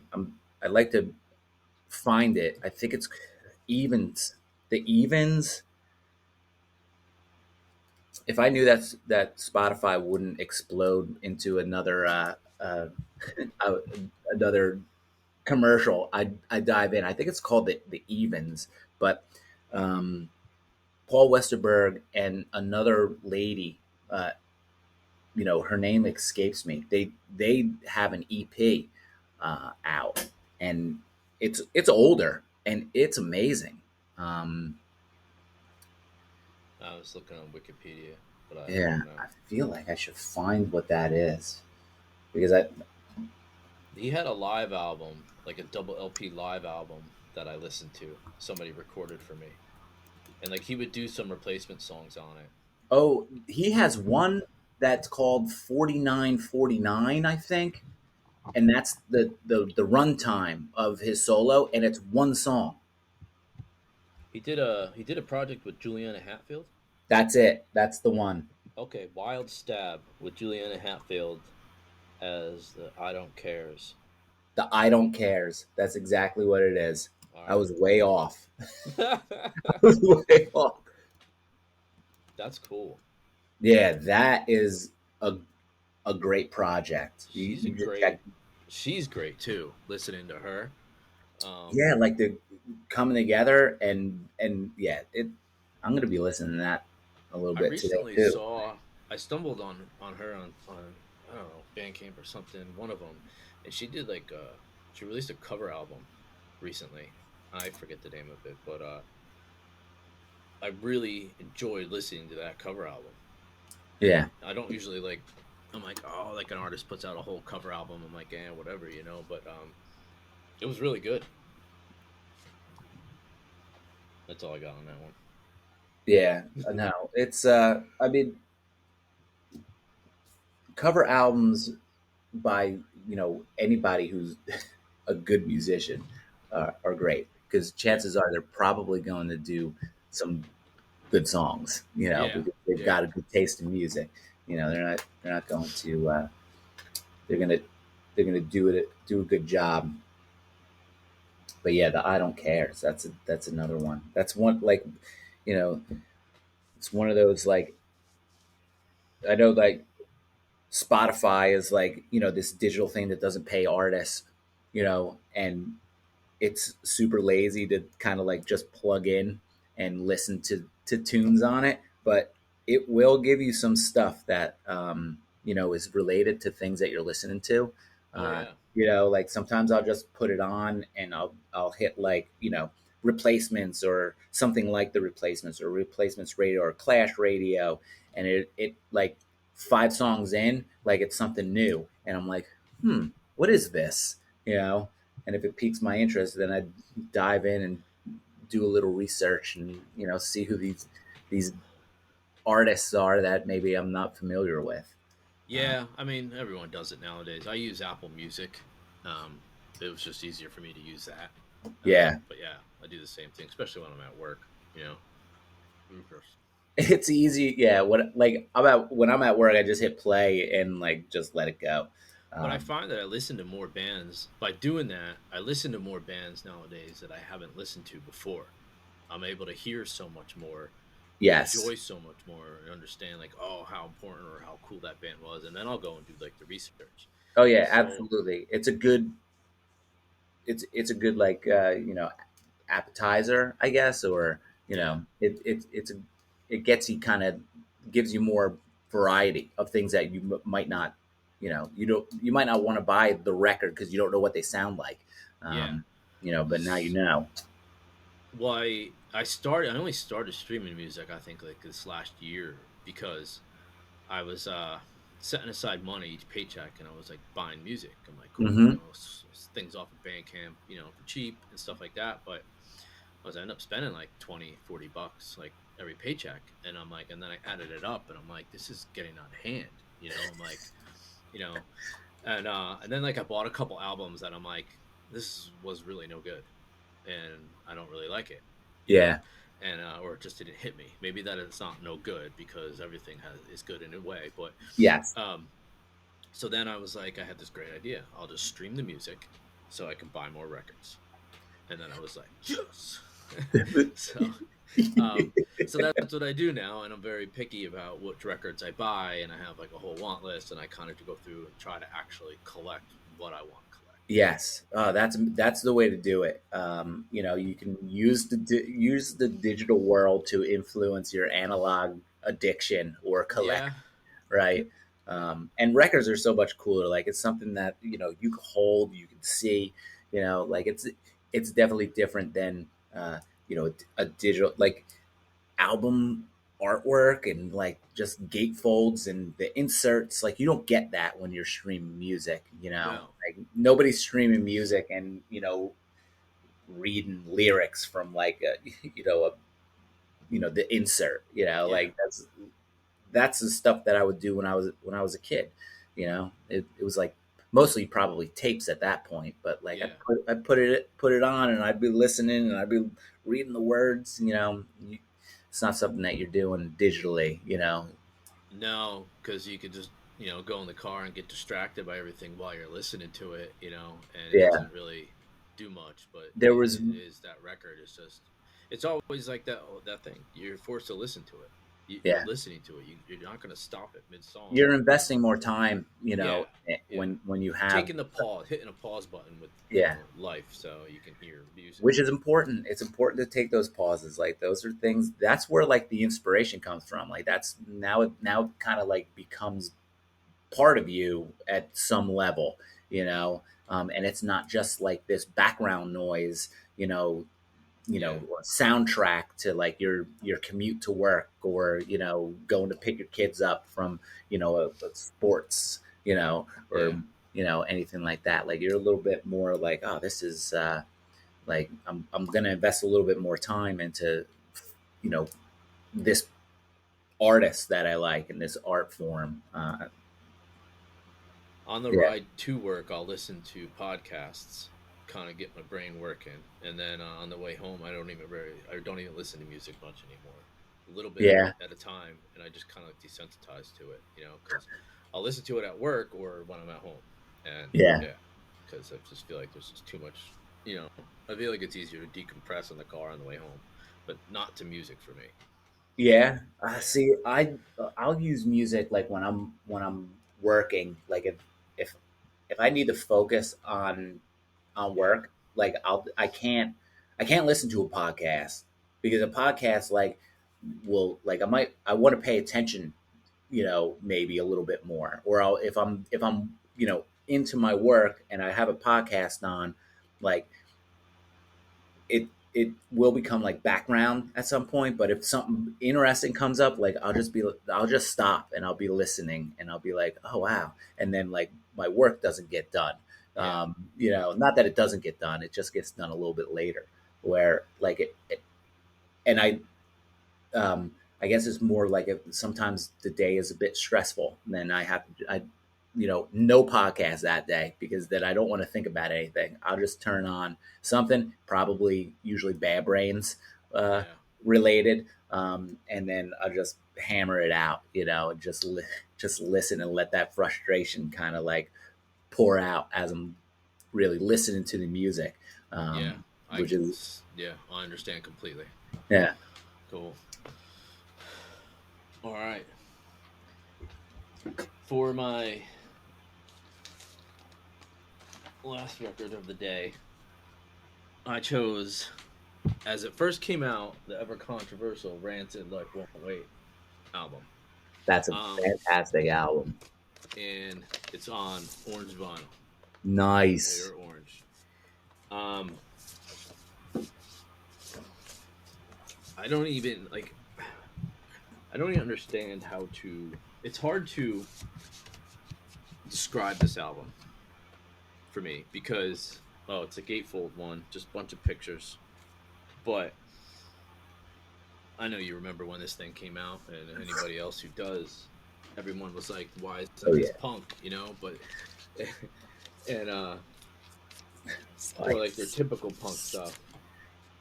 I'd like to find it. I think it's Evens. The Evens. If I knew that Spotify wouldn't explode into uh, another commercial, I dive in. I think it's called the Evens, but um, Paul Westerberg and another lady. Uh, her name escapes me. They have an EP out, and it's older and it's amazing. Um, I was looking on Wikipedia, but I yeah, don't know. I feel like I should find what that is because I He had a live album, like a double LP live album that I listened to. Somebody recorded for me, and like he would do some replacement songs on it. oh he has one that's called 4949 I think, and that's the runtime of his solo, and it's one song. He did a project with Juliana Hatfield. That's it. That's the one. Okay, Wild Stab with Juliana Hatfield as the I Don't Cares. The I don't cares. That's exactly what it is. All I right. was way off. I was way off. That's cool. Yeah, that is a a great project. She's a You just great. check. She's great too. Listening to her. Um, Yeah, like the coming together and yeah, it. I'm gonna be listening to that a little I bit today recently too. saw. I stumbled on her on I don't know Bandcamp or something. One of them, and she did like she released a cover album recently. I forget the name of it, but I really enjoyed listening to that cover album. Yeah, And I don't usually like. I'm like, oh, like an artist puts out a whole cover album. I'm like, whatever, you know. But it was really good. That's all I got on that one. yeah. No, it's. I mean, cover albums by anybody who's a good musician are great because Yeah, chances are they're probably going to do some good songs, yeah, because they've yeah. got a good taste in music. They're not going to they're gonna they're gonna do a good job. But yeah, the I don't cares. That's another one. That's one like you know it's one of those like I know like Spotify is like this digital thing that doesn't pay artists, and it's super lazy to kind of like just plug in and listen to tunes on it, but it will give you some stuff that is related to things that you're listening to. Oh yeah, Like sometimes I'll just put it on and I'll hit like replacements or something like the replacements or replacements radio or Clash radio, and it like 5 songs in, like it's something new, and I'm like, what is this? You know, and if it piques my interest, then I dive in and do a little research and see who these artists are that maybe I'm not familiar with. yeah. I mean, everyone does it nowadays. I use Apple Music. Um, it was just easier for me to use that. Yeah, But yeah, I do the same thing, especially when I'm at work. You know. Okay. it's easy. Yeah, when I'm at work, I just hit play and like just let it go. But I Um, find that I listen to more bands by doing that. I listen to more bands nowadays that I haven't listened to before. I'm able to hear so much more Yes. enjoy so much more and understand like, oh, how important or how cool that band was, and then I'll go and do like the research. Oh yeah, So absolutely. It's a good like appetizer, I guess, or yeah, it gets you kind of gives you more variety of things that you might not, you might not want to buy the record because you don't know what they sound like, yeah. um, but now you know. Well, I only started streaming music I think like this last year because I was setting aside money each paycheck and I was like buying music. I'm like, cool, Hmm. things off of Bandcamp, for cheap and stuff like that. But I end up spending like 20, $40 like every paycheck. And I'm like, and then I added it up and I'm like, this is getting out of hand. I'm like, you know, and then like I bought a couple albums that I'm like, this was really no good and I don't really like it, Yeah. and or it just didn't hit me. Maybe that it's not no good because everything is good in a way, but Yes. um, so then I was like, I had this great idea. I'll just stream the music so I can buy more records, and then I was like, yes. so um, so that's what I do now, and I'm very picky about which records I buy, and I have like a whole want list, and I kind of go through and try to actually collect what I want to collect. Yes, that's the way to do it. You can use use the digital world to influence your analog addiction or collect, Yeah, right? And records are so much cooler. Like it's something that you can hold, you can see. Like it's definitely different than a digital like album artwork and like just gatefolds and the inserts. Like you don't get that when you're streaming music. no, Like nobody's streaming music and reading lyrics from like the insert. yeah, Like that's the stuff that I would do when I was a kid. It was like mostly probably tapes at that point, but like yeah. I put it on and I'd be listening and I'd be reading the words. It's not something that you're doing digitally. No, because you could just go in the car and get distracted by everything while you're listening to it, and it Yeah, doesn't really do much. But there was it is that record. It's just it's always like that thing. You're forced to listen to it. You're yeah. listening to it. You're not going to stop it mid song. You're investing more time, Yeah, yeah. when you have Taking the pause, hitting a pause button with yeah, life, so you can hear music. which is important. It's important to take those pauses. Like those are things. That's where like the inspiration comes from. Like that's now kind of like becomes part of you at some level, and it's not just like this background noise, Yeah, or soundtrack to like your commute to work or going to pick your kids up from a sports or yeah. anything like that. Like you're a little bit more like, oh, this is like I'm gonna invest a little bit more time into you know this artist that I like in this art form. On the Yeah. ride to work, I'll listen to podcasts, kind of get my brain working, and then on the way home, I don't even listen to music much anymore. A little bit Yeah. at a time, and I just kind of like desensitized to it, because I'll listen to it at work or when I'm at home, and Yeah. yeah, because I just feel like there's just too much. I feel like it's easier to decompress in the car on the way home, but not to music for me. Yeah. Yeah, See, I'll use music like when I'm working. Like if if I need to focus on yeah, work, like I can't listen to a podcast because a podcast like will like I want to pay attention, maybe a little bit more. Or if I'm into my work and I have a podcast on, like it will become like background at some point. But if something interesting comes up, like I'll just stop and I'll be listening and I'll be like, oh wow, and then like my work doesn't get done. yeah, Not that it doesn't get done, it just gets done a little bit later. Where like and I guess it's more like if sometimes the day is a bit stressful, then no podcast that day because then I don't want to think about anything. I'll just turn on something, probably usually Bad Brains uh, yeah. related, and then I'll just hammer it out, and just listen and let that frustration kind of like pour out as I'm really listening to the music, Yeah, which is yeah, I understand completely. yeah. Cool. All right. For my last record of the day, I chose, as it first came out, the ever controversial Rancid Life Won't Wait album. That's a Um, fantastic album. and it's on orange vinyl, Nice. clear orange. Um, I don't even like. I don't even understand how to. It's hard to describe this album for me because it's a gatefold one, just a bunch of pictures. But I know you remember when this thing came out, and anybody else who does, everyone was like, "Why Oh isn't this yeah. punk?" You know, but and or Like, like their typical punk stuff,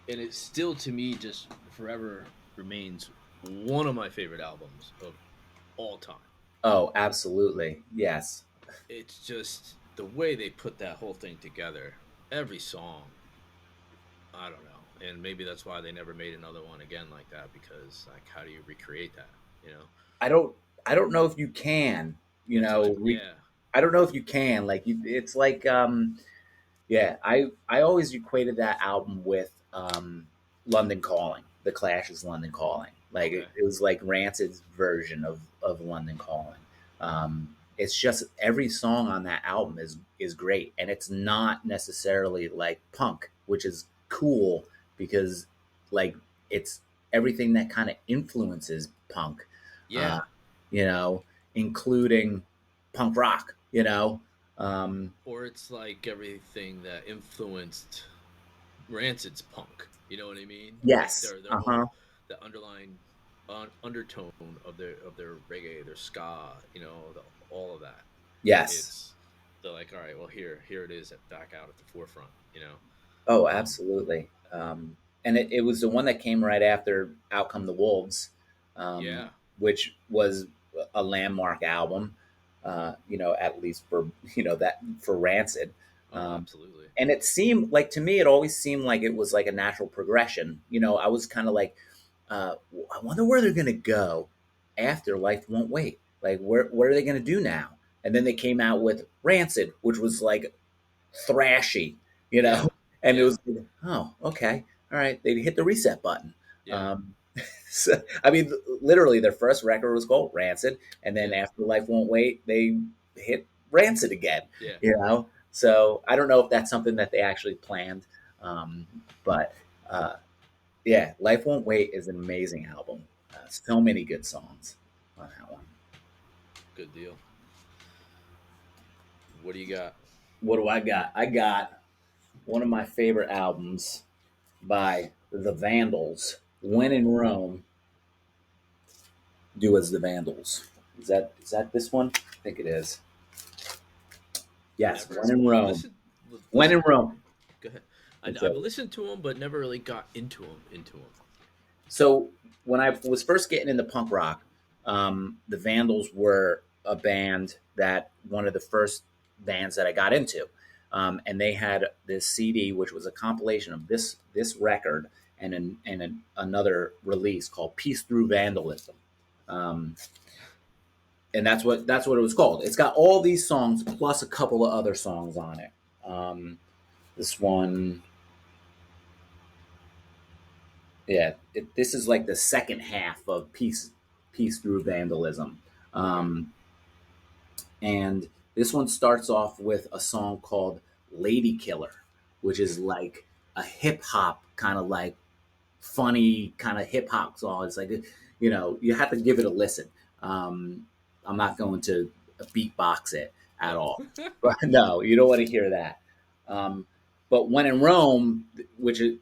and it still to me just forever remains one of my favorite albums of all time. oh, absolutely. Yes. It's just the way they put that whole thing together. Every song, I don't know, and maybe that's why they never made another one again like that because like how do you recreate that? You know, I don't I don't know if you can, that's what. Yeah, I don't know if you can. Like it's like yeah, I always equated that album with London Calling, The Clash's London Calling. Like okay, it was like Rancid's version of London Calling. It's just every song on that album is great, and it's not necessarily like punk, which is cool because like it's everything that kind of influences punk, uh, yeah. you know, including punk rock, you know. Um, Or it's like everything that influenced Rancid's punk. You know what I mean? Like yes, their uh whole huh, the underlying undertone of their reggae, their ska, all of that. yes. It's they're like, all right, well here it is back out at the forefront. Oh, Um, absolutely. And it was the one that came right after Out Come the Wolves, yeah, which was a landmark album, at least for, that for Rancid. oh, Um, absolutely, and it seemed like, to me, it always seemed like it was like a natural progression. I was kind of like, uh, I wonder where they're going to go after Life Won't Wait. Like, what are they going to do now? And then they came out with Rancid, which was like thrashy, you yeah, know, and it yeah, was like, oh, okay, all right. They hit the reset button. yeah, Um, so, I mean, literally, their first record was called Rancid, and then yeah, after Life Won't Wait, they hit Rancid again. yeah. So I don't know if that's something that they actually planned, um, but uh, yeah, Life Won't Wait is an amazing album. So many good songs on that one. Good deal. What do you got? What do I got? I got one of my favorite albums by the Vandals. When in Rome, do as the Vandals. Is that this one? I think it is. Yes, When Never. in I've Rome. listened. When in Rome. Go ahead. It's I've listened to them, but never really got into them. so when I was first getting into punk rock, the Vandals were a band that one of the first bands that I got into, and they had this CD which was a compilation of this record and another release called Peace Through Vandalism. Um, and that's what it was called. It's got all these songs plus a couple of other songs on it. This one, yeah, this is like the second half of Peace Through Vandalism, Okay. um, and this one starts off with a song called Lady Killer, which is like a hip hop kind of like funny kind of hip hop song. It's like you have to give it a listen. Um, I'm not going to beatbox it at No. all. But no, you don't want to hear that. Um, but when in Rome, which is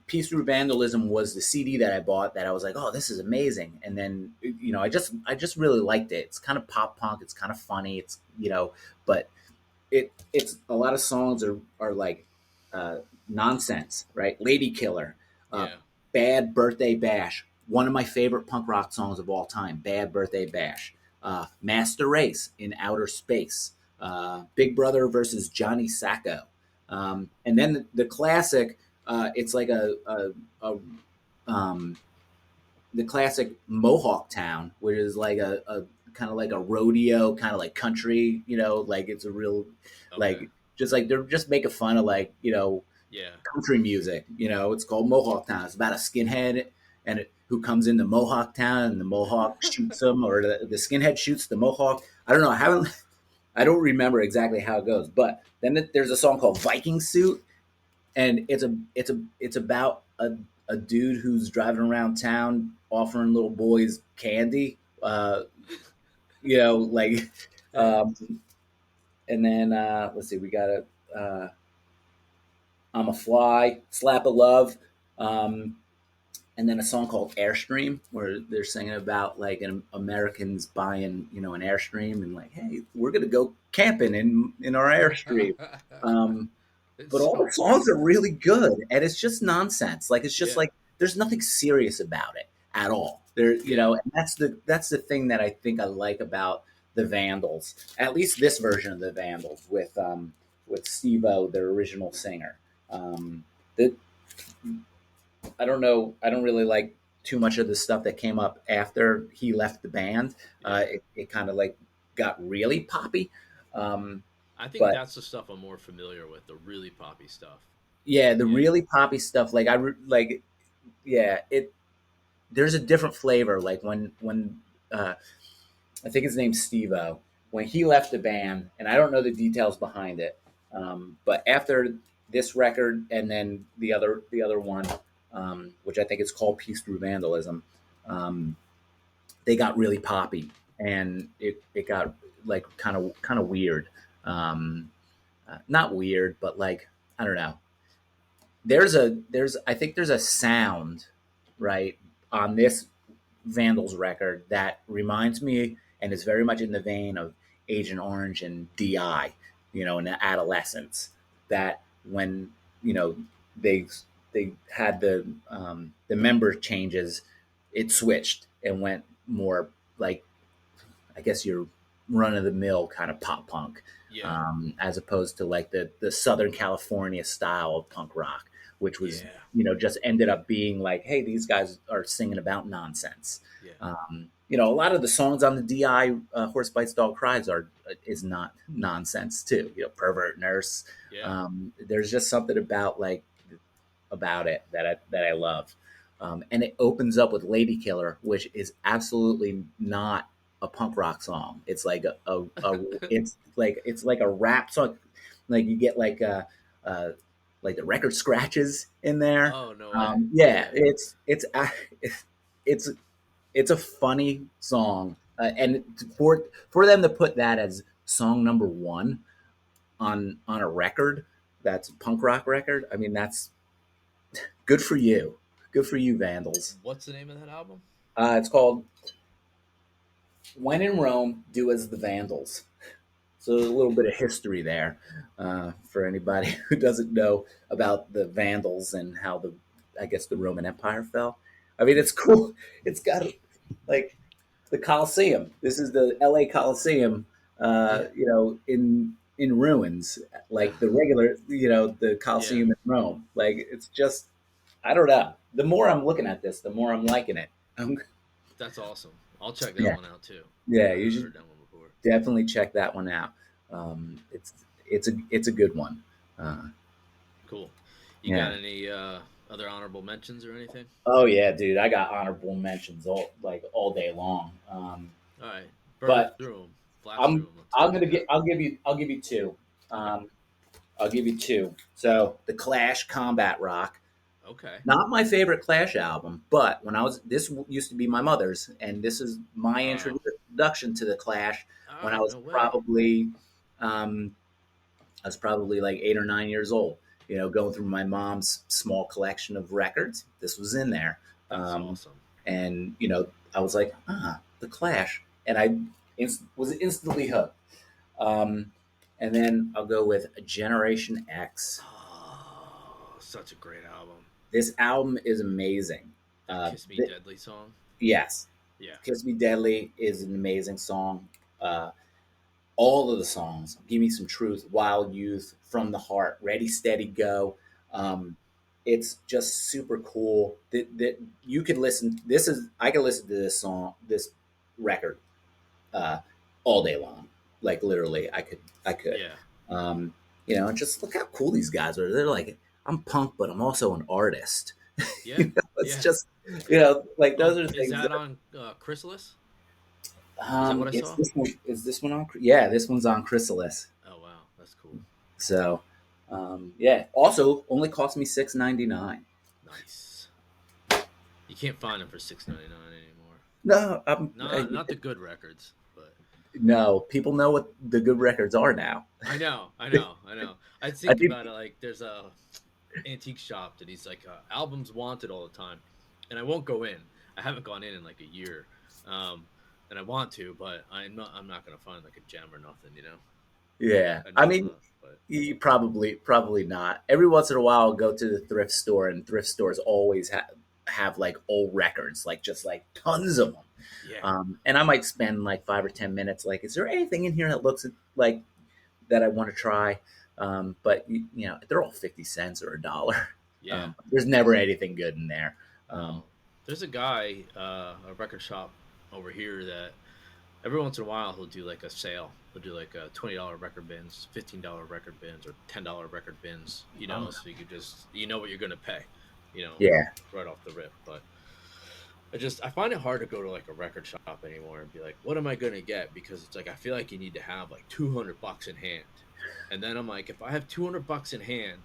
Peace Through Vandalism was the CD that I bought that I was like, oh, this is amazing. And then I just really liked it. It's kind of pop punk. It's kind of funny. But it's a lot of songs are like uh, nonsense, right? Lady Killer, uh, Yeah. Bad Birthday Bash, one of my favorite punk rock songs of all time. Bad Birthday Bash, Master Race in Outer Space, Big Brother versus Johnny Sacco, and then the classic. It's like a um, the classic Mohawk Town, which is like a kind of like a rodeo, kind of like country, like it's a real, Okay. like, just like they're just making fun of, like, Yeah. country music. It's called Mohawk Town. It's about a skinhead who comes into Mohawk Town, and the Mohawk shoots him, or the skinhead shoots the Mohawk. I don't know. I don't remember exactly how it goes. But then there's a song called Viking Suit, and it's about a dude who's driving around town offering little boys candy. Like, um, and then let's see, we got I'm a Fly, Slap of Love, um, and then a song called Airstream, where they're singing about like Americans buying, an Airstream, and like, hey, we're gonna go camping in our Airstream. Um, It's but all so the songs funny. are really good, and it's just nonsense. Like, it's just Yeah. like there's nothing serious about it at all. There, Yeah. and that's the thing that I think I like about the Vandals. At least this version of the Vandals with Steve-O, their original singer. That I don't know. I don't really like too much of the stuff that came up after he left the band. Yeah. It kind of like got really poppy. Um, I think but that's the stuff I'm more familiar with, the really poppy stuff. yeah, the Yeah. really poppy stuff, like like, yeah, there's a different flavor. Like when uh, I think his name's Steve-O. When he left the band, and I don't know the details behind it, but after this record and then the other one, which I think is called Peace Through Vandalism, um, they got really poppy, and it got like kind of weird. Not weird, but like, I don't know. I think there's a sound, right, on this Vandals record that reminds me, and is very much in the vein of Agent Orange and Di, in the adolescence. That when you know they they had the member changes, it switched and went more like, I guess, your run of the mill kind of pop punk, Yeah. as opposed to like the Southern California style of punk rock, which was, Yeah. just ended up being like, hey, these guys are singing about nonsense. Yeah. A lot of the songs on the Di Horse Bites Dog Cries is not nonsense too. Pervert Nurse. Yeah. There's just something about it that I love. And it opens up with Lady Killer, which is absolutely not a punk rock song. It's like it's like a rap song. Like, you get uh, like the record scratches in there. Oh, no way. Yeah, Yeah. it's it's a funny song, and for them to put that as song number one on a record that's a punk rock record, I mean, that's good for you. Good for you, Vandals. What's the name of that album? It's called When in Rome, Do as the Vandals. So a little bit of history there, for anybody who doesn't know about the Vandals and how I guess, the Roman Empire fell. I mean, it's cool. It's got like the Colosseum. This is the L.A. Coliseum, Yeah. in ruins, like the regular, the Yeah. Coliseum in Rome. Like, it's just, I don't know. The more I'm looking at this, the more I'm liking it. That's awesome. I'll check that Yeah, one out too. yeah. I You haven't should heard that one before. definitely check that one out. It's a good one. Uh, Cool. You got yeah. any other honorable mentions or anything? Oh yeah, dude. I got honorable mentions all day long. All right. Burn But through them. Blast through I'm them. Let's I'm take it gonna down. get I'll give you two. Okay. Um, I'll give you two. So the Clash Combat Rock. Okay. Not my favorite Clash album, but this used to be my mother's, and this is my Wow. introduction to the Clash All when I right. was No way. um, probably like 8 or 9 years old. Going through my mom's small collection of records, this was in there, That's um, awesome. and I was like, the Clash, and I was instantly hooked. Um, and then I'll go with Generation X. Oh, such a great album. This album is amazing. That Kiss Me Th- Deadly song. yes, Yeah. Kiss Me Deadly is an amazing song. Uh, all of the songs, Give Me Some Truth, Wild Youth, From the Heart, Ready, Steady, Go. Um, it's just super cool that you could listen. I can listen to this record, uh, all day long. Like literally, I could. Yeah. Um, just look how cool these guys are. They're like, I'm punk, but I'm also an artist. Yeah. It's Yeah. just, like those are Is things that that. on Chrysalis? Is that what I It's saw? this one. Is this one on? Yeah, this one's on Chrysalis. Oh wow, that's cool. So, yeah. Also, only cost me $6.99. Nice. You can't find them for $6.99 anymore. No, Not the good records, but no. People know what the good records are now. I know, I know, I know. I I think think. about it like there's a antique shop that he's like albums wanted all the time, and I won't go in. I haven't gone in like a year, um, and I want to, but I'm not gonna find like a gem or nothing, Yeah, a I new mean, but you probably not. Every once in a while, I'll go to the thrift store, and thrift stores always have like old records, like just like tons of them. yeah, And I might spend like 5 or 10 minutes. Like, is there anything in here that looks like that I want to try? But they're all 50 cents or $1. yeah. There's never anything good in there. Um, No, there's a guy, a record shop over here that every once in a while he'll do like a sale. He'll do like a $20 record bins, $15 record bins, or $10 record bins. um, So you could just what you're gonna pay, yeah, right off the rip. But I find it hard to go to like a record shop anymore and be like, what am I gonna get? Because it's like I feel like you need to have like $200 in hand, and then I'm like, if I have $200 in hand,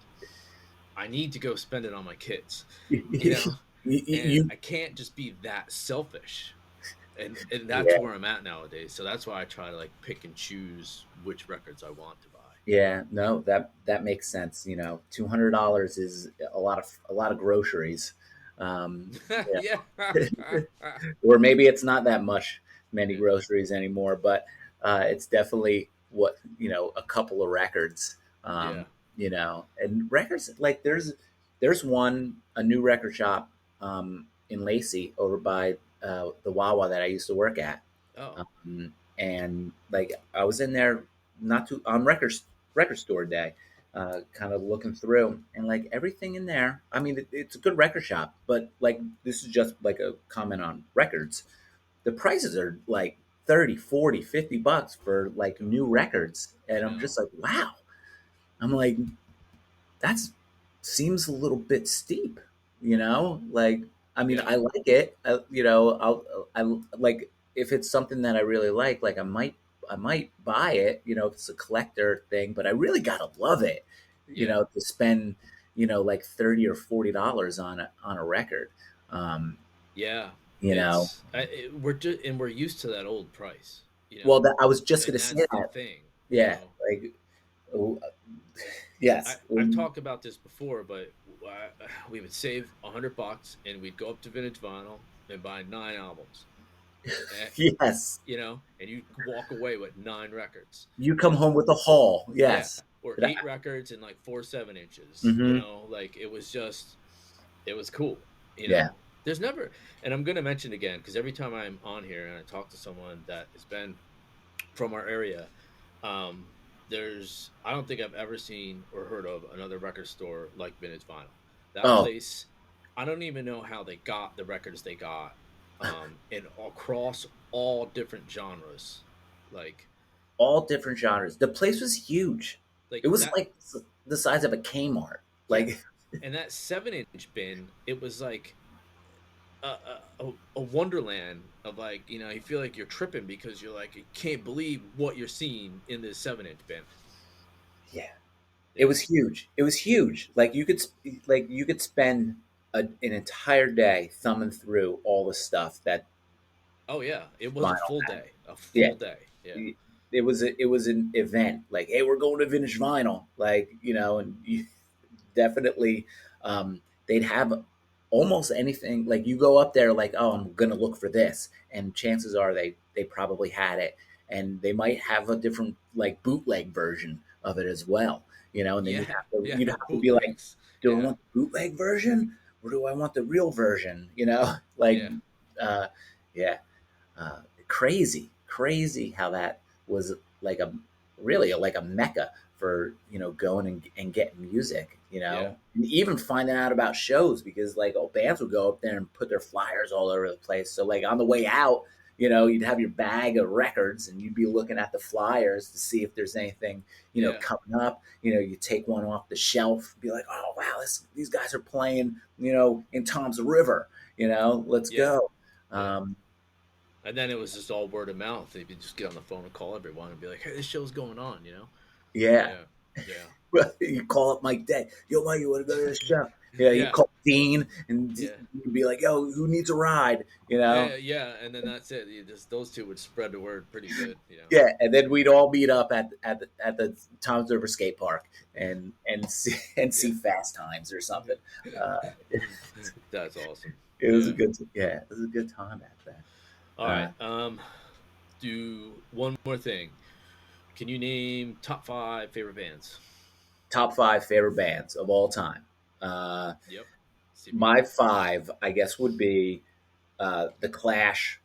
I need to go spend it on my kids, you know, and you, I can't just be that selfish. And that's yeah. where I'm at nowadays. So that's why I try to like pick and choose which records I want to buy. Yeah, no, that makes sense. $200 is a lot of groceries. Yeah. Or maybe it's not that much many Yeah. groceries anymore, but it's definitely what a couple of records. Yeah. And records like there's a new record shop in Lacey over by the Wawa that I used to work at. Oh. And like I was in there not too on record store day, kind of looking through, and like everything in there. I mean, it's a good record shop, but like this is just like a comment on records. The prices are like 30, 40, $50 for like new records, I and I'm know. just like, wow. I'm like, that's seems a little bit steep, Like, I mean, Yeah. I like it. I like if it's something that I really like I might buy it, if it's a collector thing, but I really gotta love it, Yeah. to spend, like $30 or $40 on a record. Um, Yeah. you know, We're used to that old price, well, I was just and gonna say that's the that. thing, Yeah, like, oh, I yes. I've talked about this before, but we would save $100 and we'd go up to Vintage Vinyl and buy 9 albums, and, Yes. and you walk away with 9 records, You come home with a haul. yeah, Yes. or But 8 records and like 4 7 inches, mhm. like it was cool, Yeah. There's never, and I'm gonna mention again because every time I'm on here and I talk to someone that has been from our area, um, I don't think I've ever seen or heard of another record store like Vintage Vinyl. That Oh, place, I don't even know how they got the records they got, and across all different genres, like all different genres. The place was huge. It was that. like the size of a Kmart. Yeah, Like, and that 7 inch bin, it was like a wonderland of like you feel like you're tripping because you're like you can't believe what you're seeing in this 7 inch bin. yeah, it Yeah. was huge. It was huge. Like you could spend an entire day thumbing through all the stuff that Oh yeah, it was a vinyl full had. day. A Yeah, full day. Yeah. it was an event. Like, hey, we're going to Vintage Vinyl. Like, and definitely, they'd have almost anything. Like, you go up there, like, oh, I'm gonna look for this, and chances are they probably had it, and they might have a different like bootleg version of it as well. And then Yeah. you'd have to Yeah. you'd have to be like, Bootlegs. do I Yeah. want the bootleg version or do I want the real version? Like, Yeah. uh, yeah, crazy how that was like really like a mecca for going and getting music, Yeah. and even finding out about shows because like bands would go up there and put their flyers all over the place. So like on the way out, you'd have your bag of records and you'd be looking at the flyers to see if there's anything Yeah. coming up. You take one off the shelf, be like, oh wow, these guys are playing in Tom's River. Let's Yeah. go. Yeah. Um, And then it was just all word of mouth. If you just get on the phone and call everyone and be like, "Hey, this show's going on," you know? yeah. Yeah. Yeah. You call up Mike Day. Yo, Mike, you want to go to this show? Yeah, you Yeah. call Dean and Yeah. you'd be like, yo, who needs a ride? Yeah. Yeah. And then that's it. You just those two would spread the word pretty good. You know. Yeah, and then we'd all meet up at the Tom's River skate park and see Yeah. Fast Times or something. Uh, That's awesome. it was a Yeah. good it was a good time back then. All right. Do one more thing. Can you name top 5 favorite bands? Top 5 favorite bands of all time. Yep. See if you My can. 5, I guess, would be the Clash,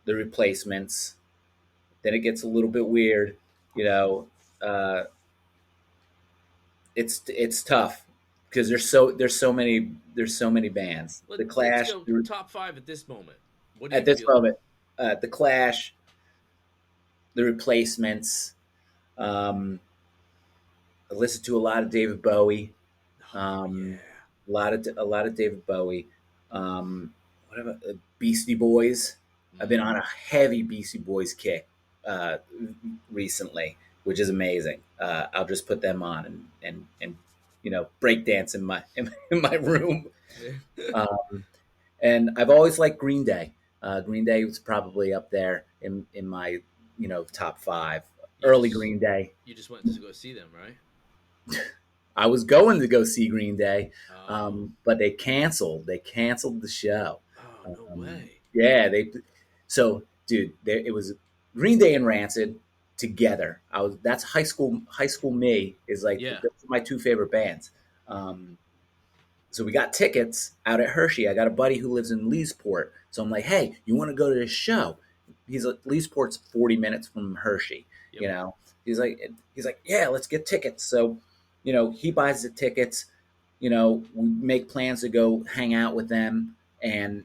the Replacements. Then it gets a little bit weird, you know. Uh, it's tough because there's so many bands. The Let's Clash go top 5 at this moment. What do at you this feel like? moment, the Clash, the Replacements. Um, I listen to a lot of David Bowie. Oh yeah. A lot of David Bowie. What about Beastie Boys? I've been Mm. on a heavy Beastie Boys kick uh, recently, which is amazing. I'll just put them on and break dance in my in my room. Um, and I've always liked Green Day. Green Day was probably up there in my top 5. you Early just Green Day. you just went to go see them, right? I was going to go see Green Day, Oh. but they canceled. They canceled the show. Oh no way. Yeah, they. So, dude, it was Green Day and Rancid together. That's high school. High school me is like Yeah. those are my 2 favorite bands. Um, so we got tickets out at Hershey. I got a buddy who lives in Leesport. So I'm like, hey, you want to go to this show? Leesport's 40 minutes from Hershey. Yep. You know, he's like, yeah, let's get tickets. So, he buys the tickets. We make plans to go hang out with them, and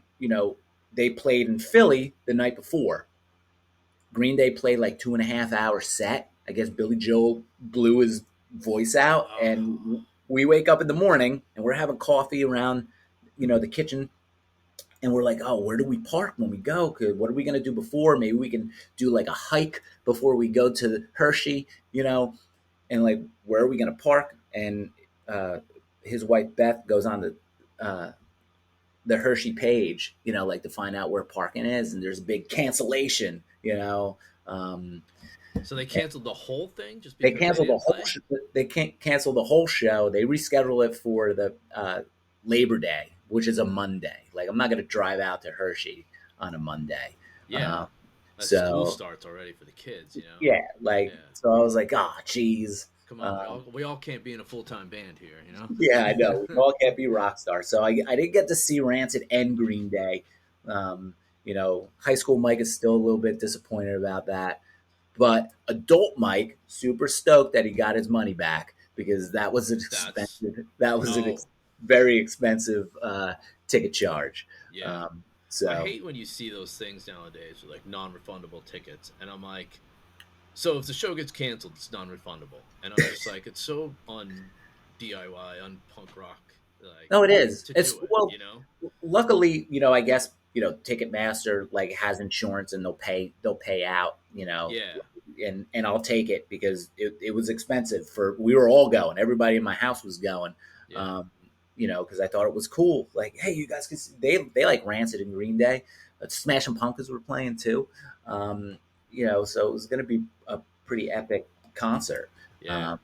they played in Philly the night before. Green Day played like 2.5 hour set. I guess Billy Joel blew his voice out, Oh. and we wake up in the morning and we're having coffee around, the kitchen, and we're like, oh, where do we park when we go? What are we gonna do before? Maybe we can do like a hike before we go to Hershey, and like, where are we gonna park? And his wife Beth goes on the Hershey page, like to find out where parking is, and there's a big cancellation, Um, So they canceled the whole thing just they because they canceled the didn't whole. play? They can't cancel the whole show. They reschedule it for the Labor Day, which is a Monday. Like I'm not going to drive out to Hershey on a Monday. Yeah. Uh, School so starts already for the kids, you know. yeah, like Yeah. so I was like, oh, geez. Come on, we all can't be in a full-time band here, you know. Yeah, I know. We all can't be rock stars. So I didn't get to see Rancid and Green Day. High school Mike is still a little bit disappointed about that. But adult Mike, super stoked that he got his money back because that was an That's expensive. That was oh very expensive ticket charge. yeah. I So hate when you see those things nowadays with like non-refundable tickets, and I'm like, so if the show gets canceled, it's non-refundable, and I'm just like, it's so DIY, punk rock, like no, it is. to It's do it, well, you know. luckily, I guess Ticketmaster like has insurance and they'll pay out. Yeah, And I'll take it because it was expensive we were all going. Everybody in my house was going. yeah, Because I thought it was cool. Like, hey, you guys can see, they like Rancid and Green Day. Smashing Pumpkins were playing too. So it was going to be a pretty epic concert. yeah.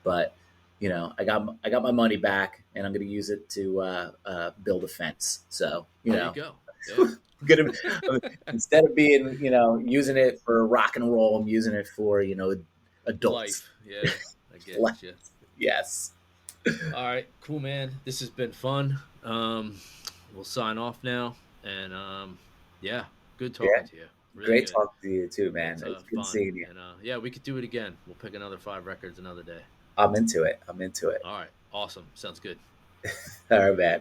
But I got my money back, and I'm going to use it to build a fence. So There you go. Yeah. gonna instead of being using it for rock and roll, I'm using it for adults. Life. Yeah, I get Life. you. Yes. All right, cool, man. This has been fun. We'll sign off now, and yeah, good talking Yeah. to you. Really Great good. talking to you too, Well, man. it's It's good fun, seeing you. and yeah, we could do it again. We'll pick another 5 records another day. I'm into it. I'm into it. All right, awesome. Sounds good. All right, man.